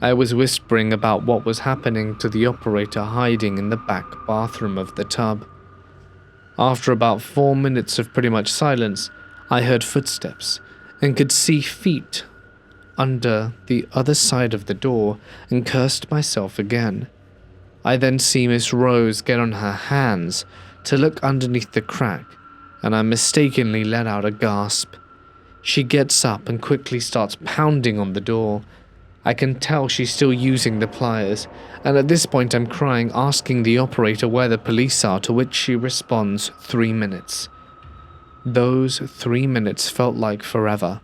I was whispering about what was happening to the operator hiding in the back bathroom of the tub. After about 4 minutes of pretty much silence, I heard footsteps and could see feet under the other side of the door and cursed myself again. I then see Miss Rose get on her hands to look underneath the crack, and I mistakenly let out a gasp. She gets up and quickly starts pounding on the door. I can tell she's still using the pliers, and at this point I'm crying, asking the operator where the police are, to which she responds, 3 minutes. Those 3 minutes felt like forever.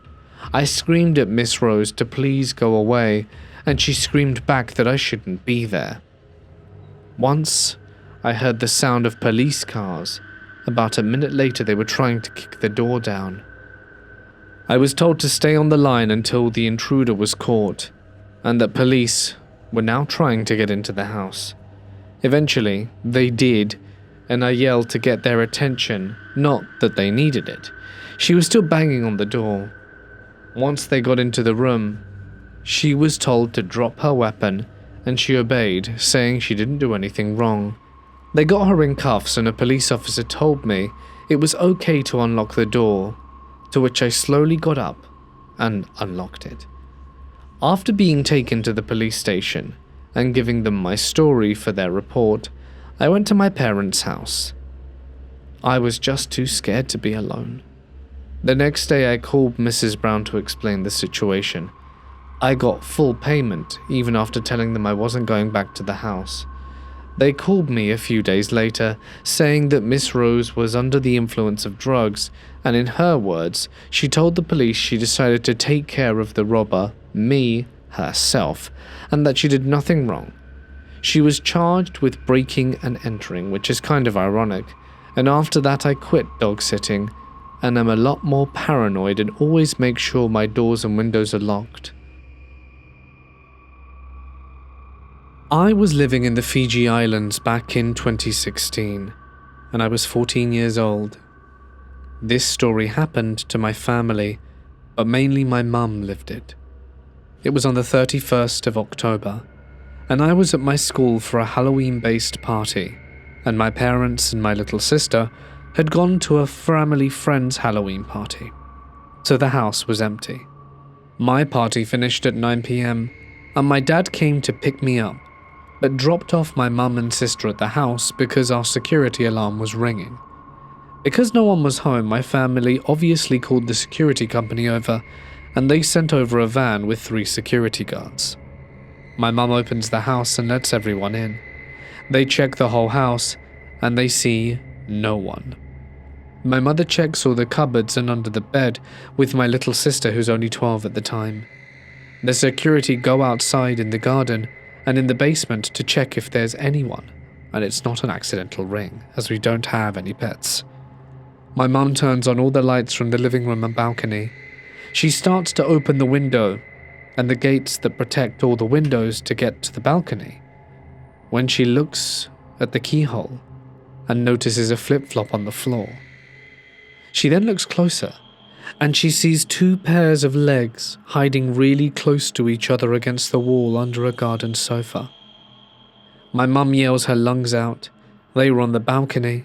I screamed at Miss Rose to please go away, and she screamed back that I shouldn't be there. Once, I heard the sound of police cars. About a minute later, they were trying to kick the door down. I was told to stay on the line until the intruder was caught, and that police were now trying to get into the house. Eventually, they did, and I yelled to get their attention, not that they needed it. She was still banging on the door. Once they got into the room, she was told to drop her weapon, and she obeyed, saying she didn't do anything wrong. They got her in cuffs, and a police officer told me it was okay to unlock the door, to which I slowly got up and unlocked it. After being taken to the police station and giving them my story for their report, I went to my parents' house. I was just too scared to be alone. The next day I called Mrs. Brown to explain the situation. I got full payment even after telling them I wasn't going back to the house. They called me a few days later, saying that Miss Rose was under the influence of drugs, and in her words, she told the police she decided to take care of the robber, me, herself, and that she did nothing wrong. She was charged with breaking and entering, which is kind of ironic, and after that I quit dog sitting, and am a lot more paranoid and always make sure my doors and windows are locked. I was living in the Fiji Islands back in 2016, and I was 14 years old. This story happened to my family, but mainly my mum lived it. It was on the 31st of October, and I was at my school for a Halloween-based party. and my parents and my little sister had gone to a family friend's Halloween party, so the house was empty. My party finished at 9 p.m, and my dad came to pick me up, but dropped off my mum and sister at the house because our security alarm was ringing. Because no one was home, my family obviously called the security company over, and they sent over a van with 3 security guards. My mum opens the house and lets everyone in. They check the whole house, and they see no one. My mother checks all the cupboards and under the bed with my little sister, who's only 12 at the time. The security go outside in the garden and in the basement to check if there's anyone, and it's not an accidental ring, as we don't have any pets. My mum turns on all the lights from the living room and balcony. She starts to open the window and the gates that protect all the windows to get to the balcony, when she looks at the keyhole and notices a flip-flop on the floor. She then looks closer, and she sees 2 pairs of legs hiding really close to each other against the wall under a garden sofa. My mum yells her lungs out. They were on the balcony.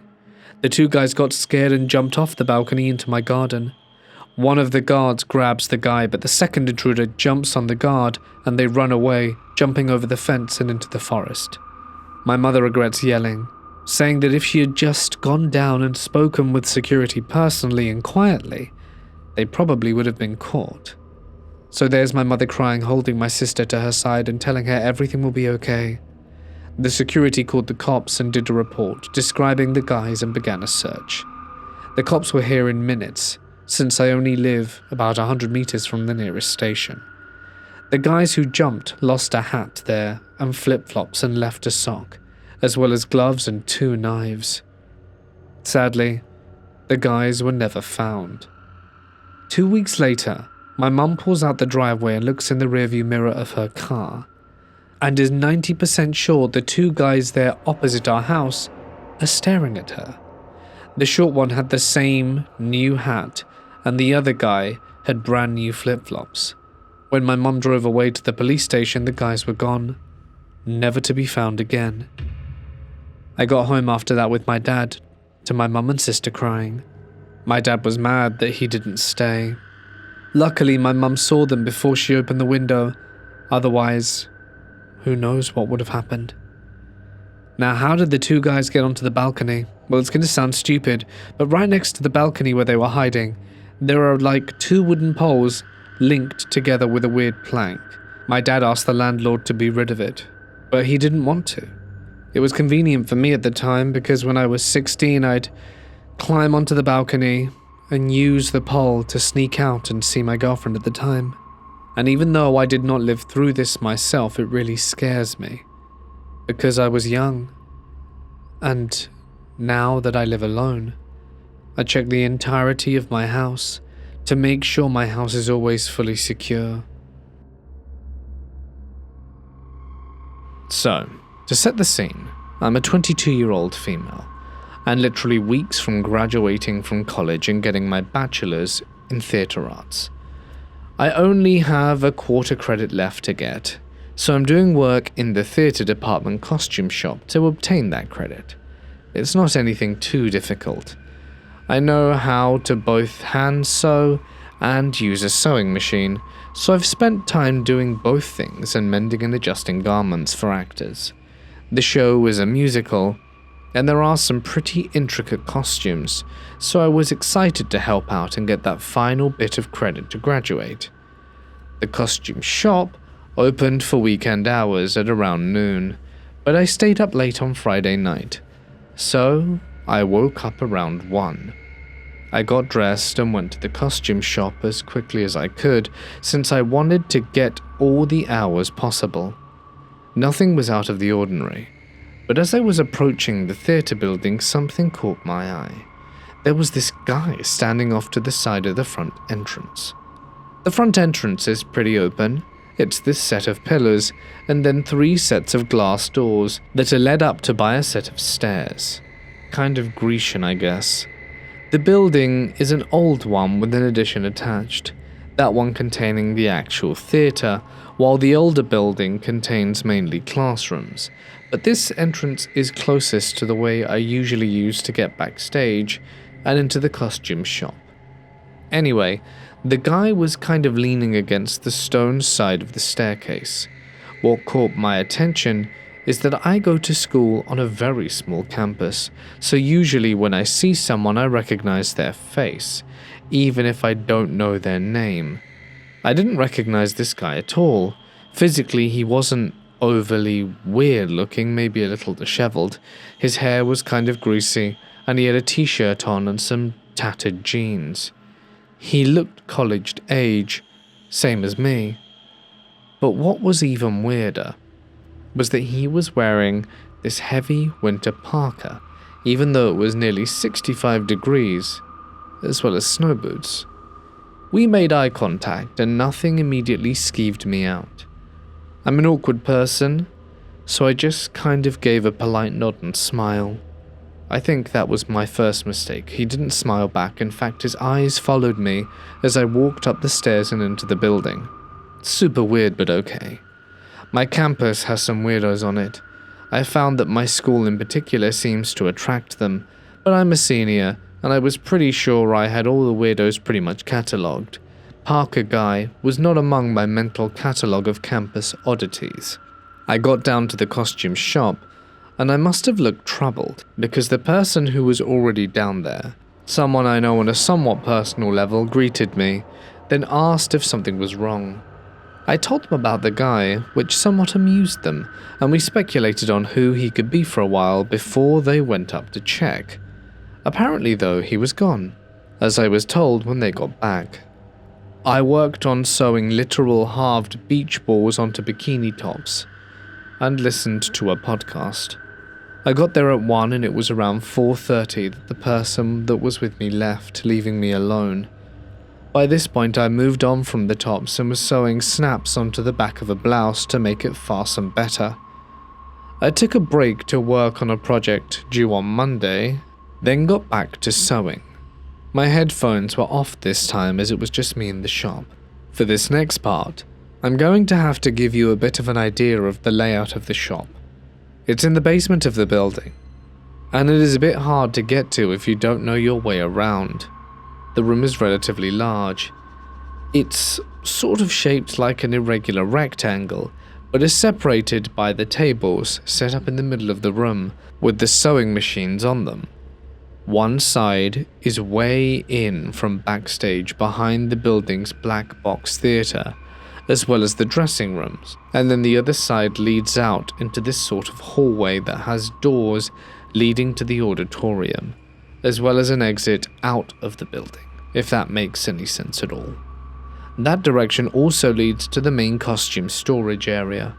The 2 guys got scared and jumped off the balcony into my garden. One of the guards grabs the guy, but the second intruder jumps on the guard and they run away, jumping over the fence and into the forest. My mother regrets yelling, saying that if she had just gone down and spoken with security personally and quietly, they probably would have been caught. So there's my mother crying, holding my sister to her side and telling her everything will be okay. The security called the cops and did a report, describing the guys, and began a search. The cops were here in minutes, since I only live about 100 meters from the nearest station. The guys who jumped lost a hat there and flip-flops and left a sock, as well as gloves and 2 knives. Sadly, the guys were never found. 2 weeks later, my mum pulls out the driveway and looks in the rearview mirror of her car, and is 90% sure the 2 guys there opposite our house are staring at her. The short one had the same new hat, and the other guy had brand new flip-flops. When my mum drove away to the police station, the guys were gone, never to be found again. I got home after that with my dad, to my mum and sister crying. My dad was mad that he didn't stay. Luckily, my mum saw them before she opened the window, otherwise, who knows what would have happened. Now, how did the 2 guys get onto the balcony? Well, it's going to sound stupid, but right next to the balcony where they were hiding, there are like 2 wooden poles linked together with a weird plank. My dad asked the landlord to be rid of it, but he didn't want to. It was convenient for me at the time because when I was 16, I'd climb onto the balcony and use the pole to sneak out and see my girlfriend at the time. And even though I did not live through this myself, it really scares me, because I was young. And now that I live alone, I check the entirety of my house to make sure my house is always fully secure. So, to set the scene, I'm a 22-year-old female, and literally weeks from graduating from college and getting my bachelor's in theatre arts. I only have a quarter credit left to get, so I'm doing work in the theatre department costume shop to obtain that credit. It's not anything too difficult. I know how to both hand sew and use a sewing machine, so I've spent time doing both things and mending and adjusting garments for actors. The show is a musical, and there are some pretty intricate costumes, so I was excited to help out and get that final bit of credit to graduate. The costume shop opened for weekend hours at around noon, but I stayed up late on Friday night, so I woke up around 1. I got dressed and went to the costume shop as quickly as I could, since I wanted to get all the hours possible. Nothing was out of the ordinary, but as I was approaching the theatre building, something caught my eye. There was this guy standing off to the side of the front entrance. The front entrance is pretty open. It's this set of pillars, and then 3 sets of glass doors that are led up to by a set of stairs. Kind of Grecian, I guess. The building is an old one with an addition attached. that one containing the actual theatre, while the older building contains mainly classrooms. But this entrance is closest to the way I usually use to get backstage and into the costume shop. Anyway, the guy was kind of leaning against the stone side of the staircase. What caught my attention is that I go to school on a very small campus, so usually when I see someone I recognize their face, even if I don't know their name. I didn't recognize this guy at all. Physically, he wasn't overly weird looking, maybe a little disheveled. His hair was kind of greasy, and he had a t-shirt on and some tattered jeans. He looked college age, same as me. But what was even weirder was that he was wearing this heavy winter parka, even though it was nearly 65 degrees, as well as snow boots. We made eye contact and nothing immediately skeeved me out. I'm an awkward person, so I just kind of gave a polite nod and smile. I think that was my first mistake. He didn't smile back. In fact, his eyes followed me as I walked up the stairs and into the building. Super weird, but okay. My campus has some weirdos on it. I found that my school in particular seems to attract them, but I'm a senior, and I was pretty sure I had all the weirdos pretty much catalogued. Parker Guy was not among my mental catalogue of campus oddities. I got down to the costume shop, and I must have looked troubled, because the person who was already down there, someone I know on a somewhat personal level, greeted me, then asked if something was wrong. I told them about the guy, which somewhat amused them, and we speculated on who he could be for a while before they went up to check. Apparently, though, he was gone, as I was told when they got back. I worked on sewing literal halved beach balls onto bikini tops, and listened to a podcast. I got there at 1 and it was around 4:30 that the person that was with me left, leaving me alone. By this point I moved on from the tops and was sewing snaps onto the back of a blouse to make it fasten better. I took a break to work on a project due on Monday, then got back to sewing. My headphones were off this time as it was just me in the shop. For this next part, I'm going to have to give you a bit of an idea of the layout of the shop. It's in the basement of the building, and it is a bit hard to get to if you don't know your way around. The room is relatively large. It's sort of shaped like an irregular rectangle, but is separated by the tables set up in the middle of the room with the sewing machines on them. One side is way in from backstage behind the building's black box theatre, as well as the dressing rooms, and then the other side leads out into this sort of hallway that has doors leading to the auditorium, as well as an exit out of the building, if that makes any sense at all. That direction also leads to the main costume storage area.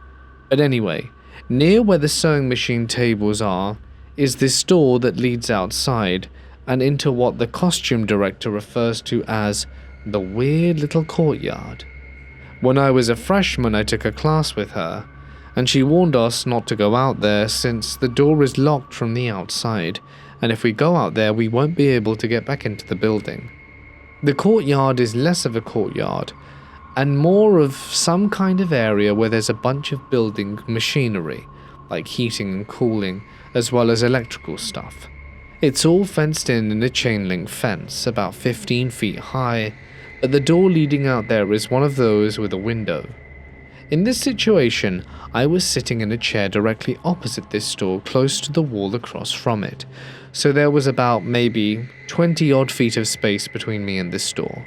But anyway, near where the sewing machine tables are is this door that leads outside and into what the costume director refers to as the weird little courtyard. When I was a freshman, I took a class with her, and she warned us not to go out there since the door is locked from the outside, and if we go out there we won't be able to get back into the building. The courtyard is less of a courtyard, and more of some kind of area where there's a bunch of building machinery, like heating and cooling, as well as electrical stuff. It's all fenced in a chain link fence, about 15 feet high, but the door leading out there is one of those with a window. In this situation, I was sitting in a chair directly opposite this door, close to the wall across from it, so there was about maybe 20 odd feet of space between me and this door.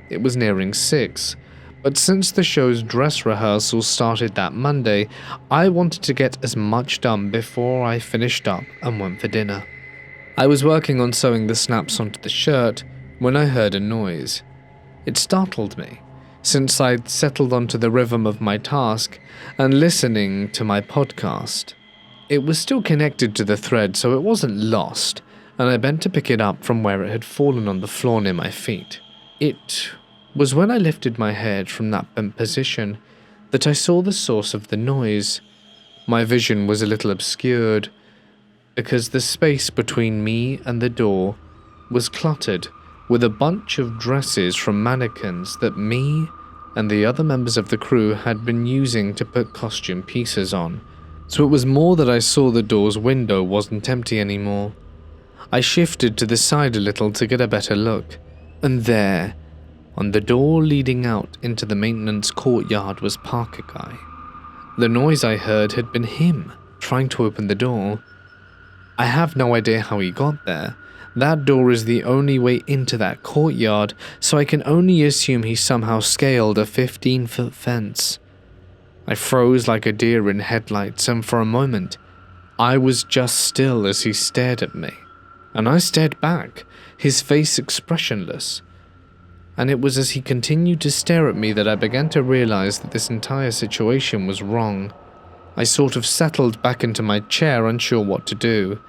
It was nearing 6, but since the show's dress rehearsal started that Monday, I wanted to get as much done before I finished up and went for dinner. I was working on sewing the snaps onto the shirt when I heard a noise. It startled me, since I'd settled onto the rhythm of my task and listening to my podcast. It was still connected to the thread, so it wasn't lost, and I bent to pick it up from where it had fallen on the floor near my feet. It was when I lifted my head from that bent position that I saw the source of the noise. My vision was a little obscured, because the space between me and the door was cluttered with a bunch of dresses from mannequins that me and the other members of the crew had been using to put costume pieces on. So it was more that I saw the door's window wasn't empty anymore. I shifted to the side a little to get a better look, and there, on the door leading out into the maintenance courtyard, was Parker Guy. The noise I heard had been him trying to open the door. I have no idea how he got there. That door is the only way into that courtyard, so I can only assume he somehow scaled a 15-foot fence. I froze like a deer in headlights, and for a moment, I was just still as he stared at me. And I stared back, his face expressionless. And it was as he continued to stare at me that I began to realize that this entire situation was wrong. I sort of settled back into my chair, unsure what to do.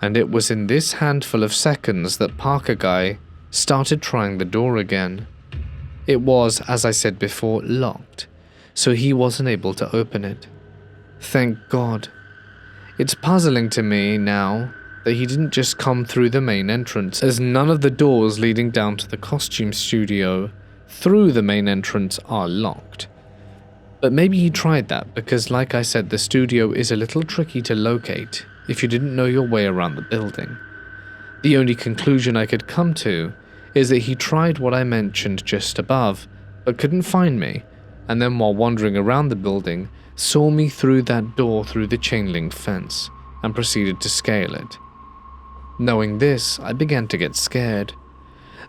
And it was in this handful of seconds that Parker Guy started trying the door again. It was, as I said before, locked, so he wasn't able to open it. Thank God. It's puzzling to me now that he didn't just come through the main entrance, as none of the doors leading down to the costume studio through the main entrance are locked. But maybe he tried that because, like I said, the studio is a little tricky to locate if you didn't know your way around the building. The only conclusion I could come to is that he tried what I mentioned just above, but couldn't find me, and then while wandering around the building, saw me through that door through the chain-link fence, and proceeded to scale it. Knowing this, I began to get scared.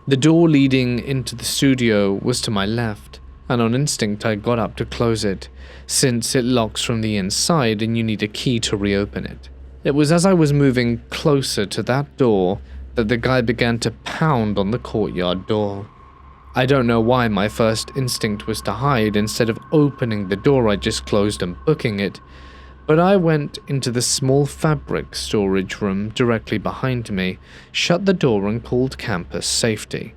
The door leading into the studio was to my left, and on instinct I got up to close it, since it locks from the inside and you need a key to reopen it. It was as I was moving closer to that door that the guy began to pound on the courtyard door. I don't know why my first instinct was to hide instead of opening the door I just closed and booking it, but I went into the small fabric storage room directly behind me, shut the door and called campus safety.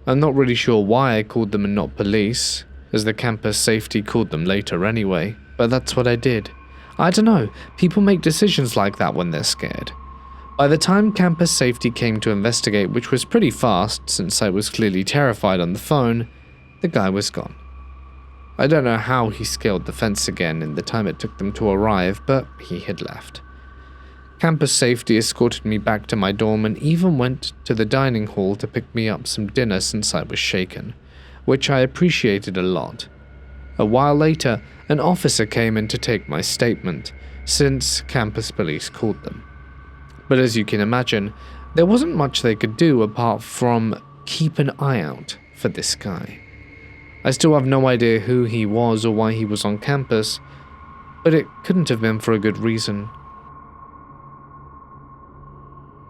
I'm not really sure why I called them and not police, as the campus safety called them later anyway, but that's what I did. I don't know, people make decisions like that when they're scared. By the time campus safety came to investigate, which was pretty fast since I was clearly terrified on the phone, the guy was gone. I don't know how he scaled the fence again in the time it took them to arrive, but he had left. Campus safety escorted me back to my dorm and even went to the dining hall to pick me up some dinner since I was shaken, which I appreciated a lot. A while later, an officer came in to take my statement, since campus police called them. But as you can imagine, there wasn't much they could do apart from keep an eye out for this guy. I still have no idea who he was or why he was on campus, but it couldn't have been for a good reason.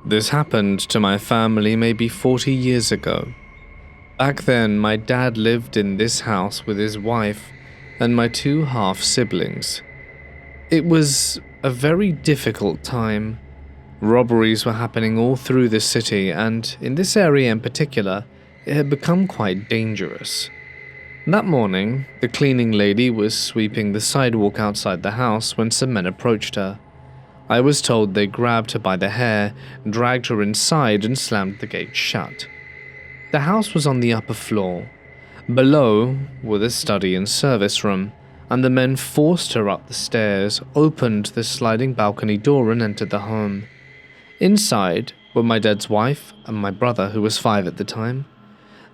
This happened to my family maybe 40 years ago. Back then, my dad lived in this house with his wife and my 2 half-siblings. It was a very difficult time. Robberies were happening all through the city, and in this area in particular, it had become quite dangerous. That morning, the cleaning lady was sweeping the sidewalk outside the house when some men approached her. I was told they grabbed her by the hair, dragged her inside, and slammed the gate shut. The house was on the upper floor. Below were the study and service room, and the men forced her up the stairs, opened the sliding balcony door, and entered the home. Inside were my dad's wife and my brother, who was 5 at the time.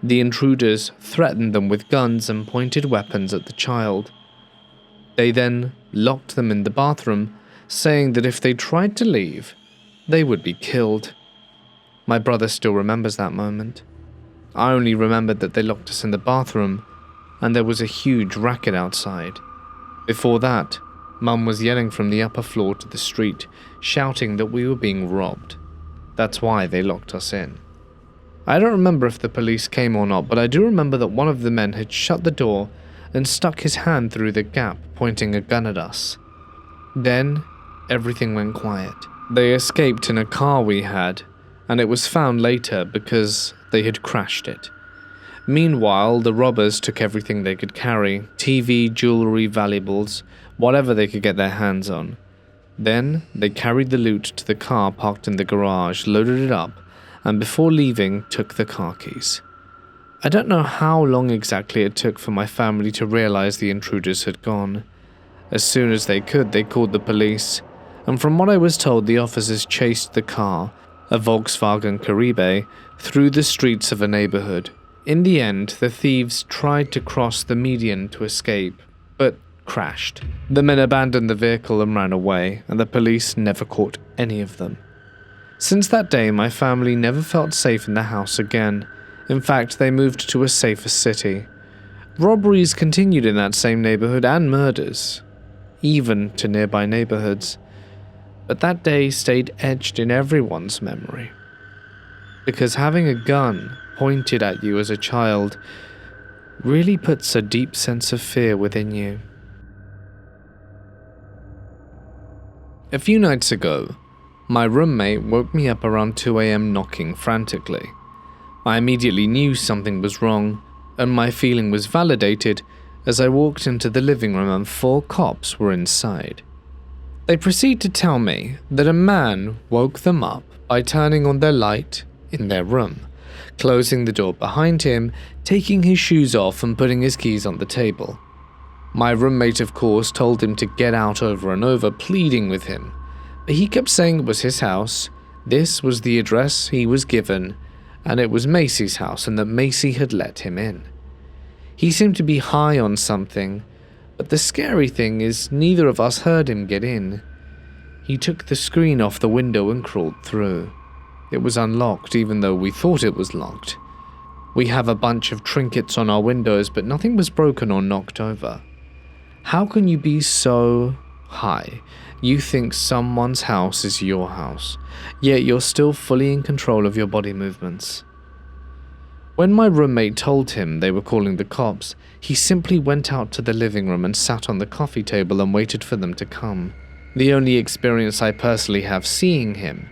The intruders threatened them with guns and pointed weapons at the child. They then locked them in the bathroom, saying that if they tried to leave, they would be killed. My brother still remembers that moment. I only remembered that they locked us in the bathroom, and there was a huge racket outside. Before that, Mum was yelling from the upper floor to the street, shouting that we were being robbed. That's why they locked us in. I don't remember if the police came or not, but I do remember that one of the men had shut the door and stuck his hand through the gap, pointing a gun at us. Then, everything went quiet. They escaped in a car we had, and it was found later because they had crashed it. Meanwhile, the robbers took everything they could carry, TV, jewelry, valuables, whatever they could get their hands on. Then, they carried the loot to the car parked in the garage, loaded it up, and before leaving took the car keys. I don't know how long exactly it took for my family to realize the intruders had gone. As soon as they could, they called the police, and from what I was told, the officers chased the car, a Volkswagen Caribe, through the streets of a neighborhood. In the end, the thieves tried to cross the median to escape, but crashed. The men abandoned the vehicle and ran away, and the police never caught any of them. Since that day, my family never felt safe in the house again. In fact, they moved to a safer city. Robberies continued in that same neighborhood and murders, even to nearby neighborhoods. But that day stayed etched in everyone's memory. Because having a gun pointed at you as a child really puts a deep sense of fear within you. A few nights ago, my roommate woke me up around 2 a.m. knocking frantically. I immediately knew something was wrong, and my feeling was validated as I walked into the living room and 4 cops were inside. They proceed to tell me that a man woke them up by turning on their light in their room, closing the door behind him, taking his shoes off and putting his keys on the table. My roommate, of course, told him to get out over and over, pleading with him, but he kept saying it was his house, this was the address he was given, and it was Macy's house and that Macy had let him in. He seemed to be high on something, but the scary thing is neither of us heard him get in. He took the screen off the window and crawled through. It was unlocked even though we thought it was locked. We have a bunch of trinkets on our windows, but nothing was broken or knocked over. How can you be so high? You think someone's house is your house, yet you're still fully in control of your body movements. When my roommate told him they were calling the cops, he simply went out to the living room and sat on the coffee table and waited for them to come. The only experience I personally have seeing him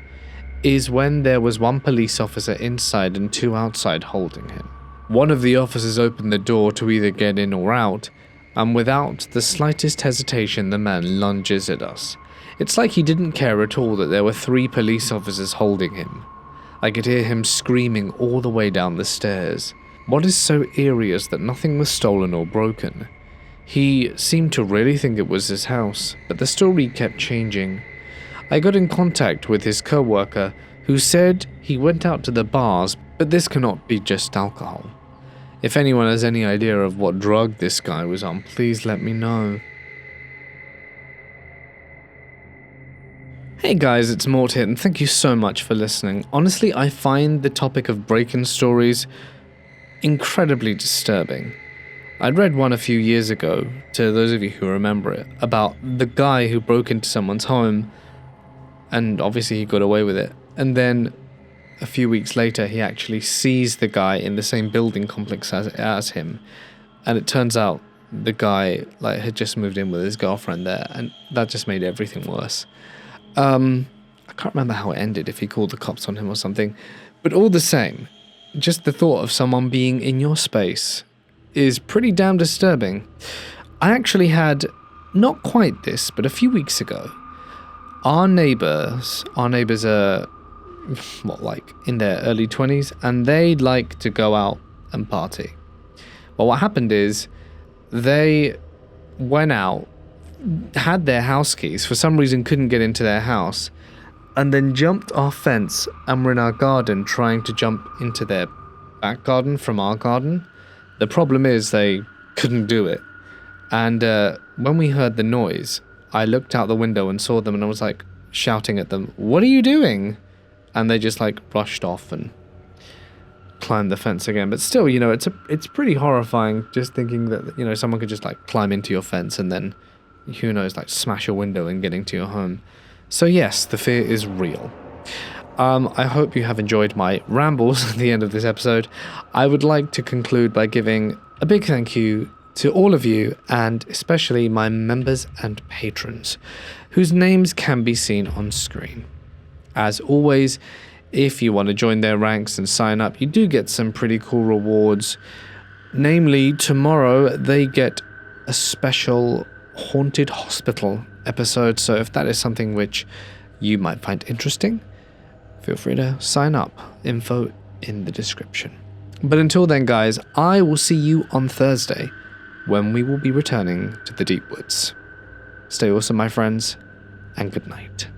is when there was 1 police officer inside and 2 outside holding him. One of the officers opened the door to either get in or out, and without the slightest hesitation the man lunges at us. It's like he didn't care at all that there were 3 police officers holding him. I could hear him screaming all the way down the stairs. What is so eerie is that nothing was stolen or broken. He seemed to really think it was his house, but the story kept changing. I got in contact with his co-worker, who said he went out to the bars, but this cannot be just alcohol. If anyone has any idea of what drug this guy was on, please let me know. Hey guys, it's Mort here, and thank you so much for listening. Honestly, I find the topic of break-in stories incredibly disturbing. I'd read one a few years ago, to those of you who remember it, about the guy who broke into someone's home, and obviously he got away with it, and then a few weeks later he actually sees the guy in the same building complex as him, and it turns out the guy had just moved in with his girlfriend there, and that just made everything worse. I can't remember how it ended, if he called the cops on him or something, but all the same, just the thought of someone being in your space is pretty damn disturbing. I actually had, not quite this, but a few weeks ago, our neighbors are, in their early 20s, and they like to go out and party. Well, what happened is, they went out, had their house keys, for some reason couldn't get into their house, and then jumped our fence and were in our garden trying to jump into their back garden from our garden. The problem is they couldn't do it. And when we heard the noise, I looked out the window and saw them, and I was shouting at them, "What are you doing?" And they just rushed off and climbed the fence again. But still, it's pretty horrifying just thinking that, someone could just climb into your fence and then, who knows, smash a window and get into your home. So yes, the fear is real. I hope you have enjoyed my rambles at the end of this episode. I would like to conclude by giving a big thank you to all of you, and especially my members and patrons, whose names can be seen on screen. As always, if you want to join their ranks and sign up, you do get some pretty cool rewards. Namely, tomorrow they get a special Haunted Hospital episode, so if that is something which you might find interesting, feel free to sign up. Info in the description. But until then, guys, I will see you on Thursday when we will be returning to the Deep Woods. Stay awesome, my friends, and good night.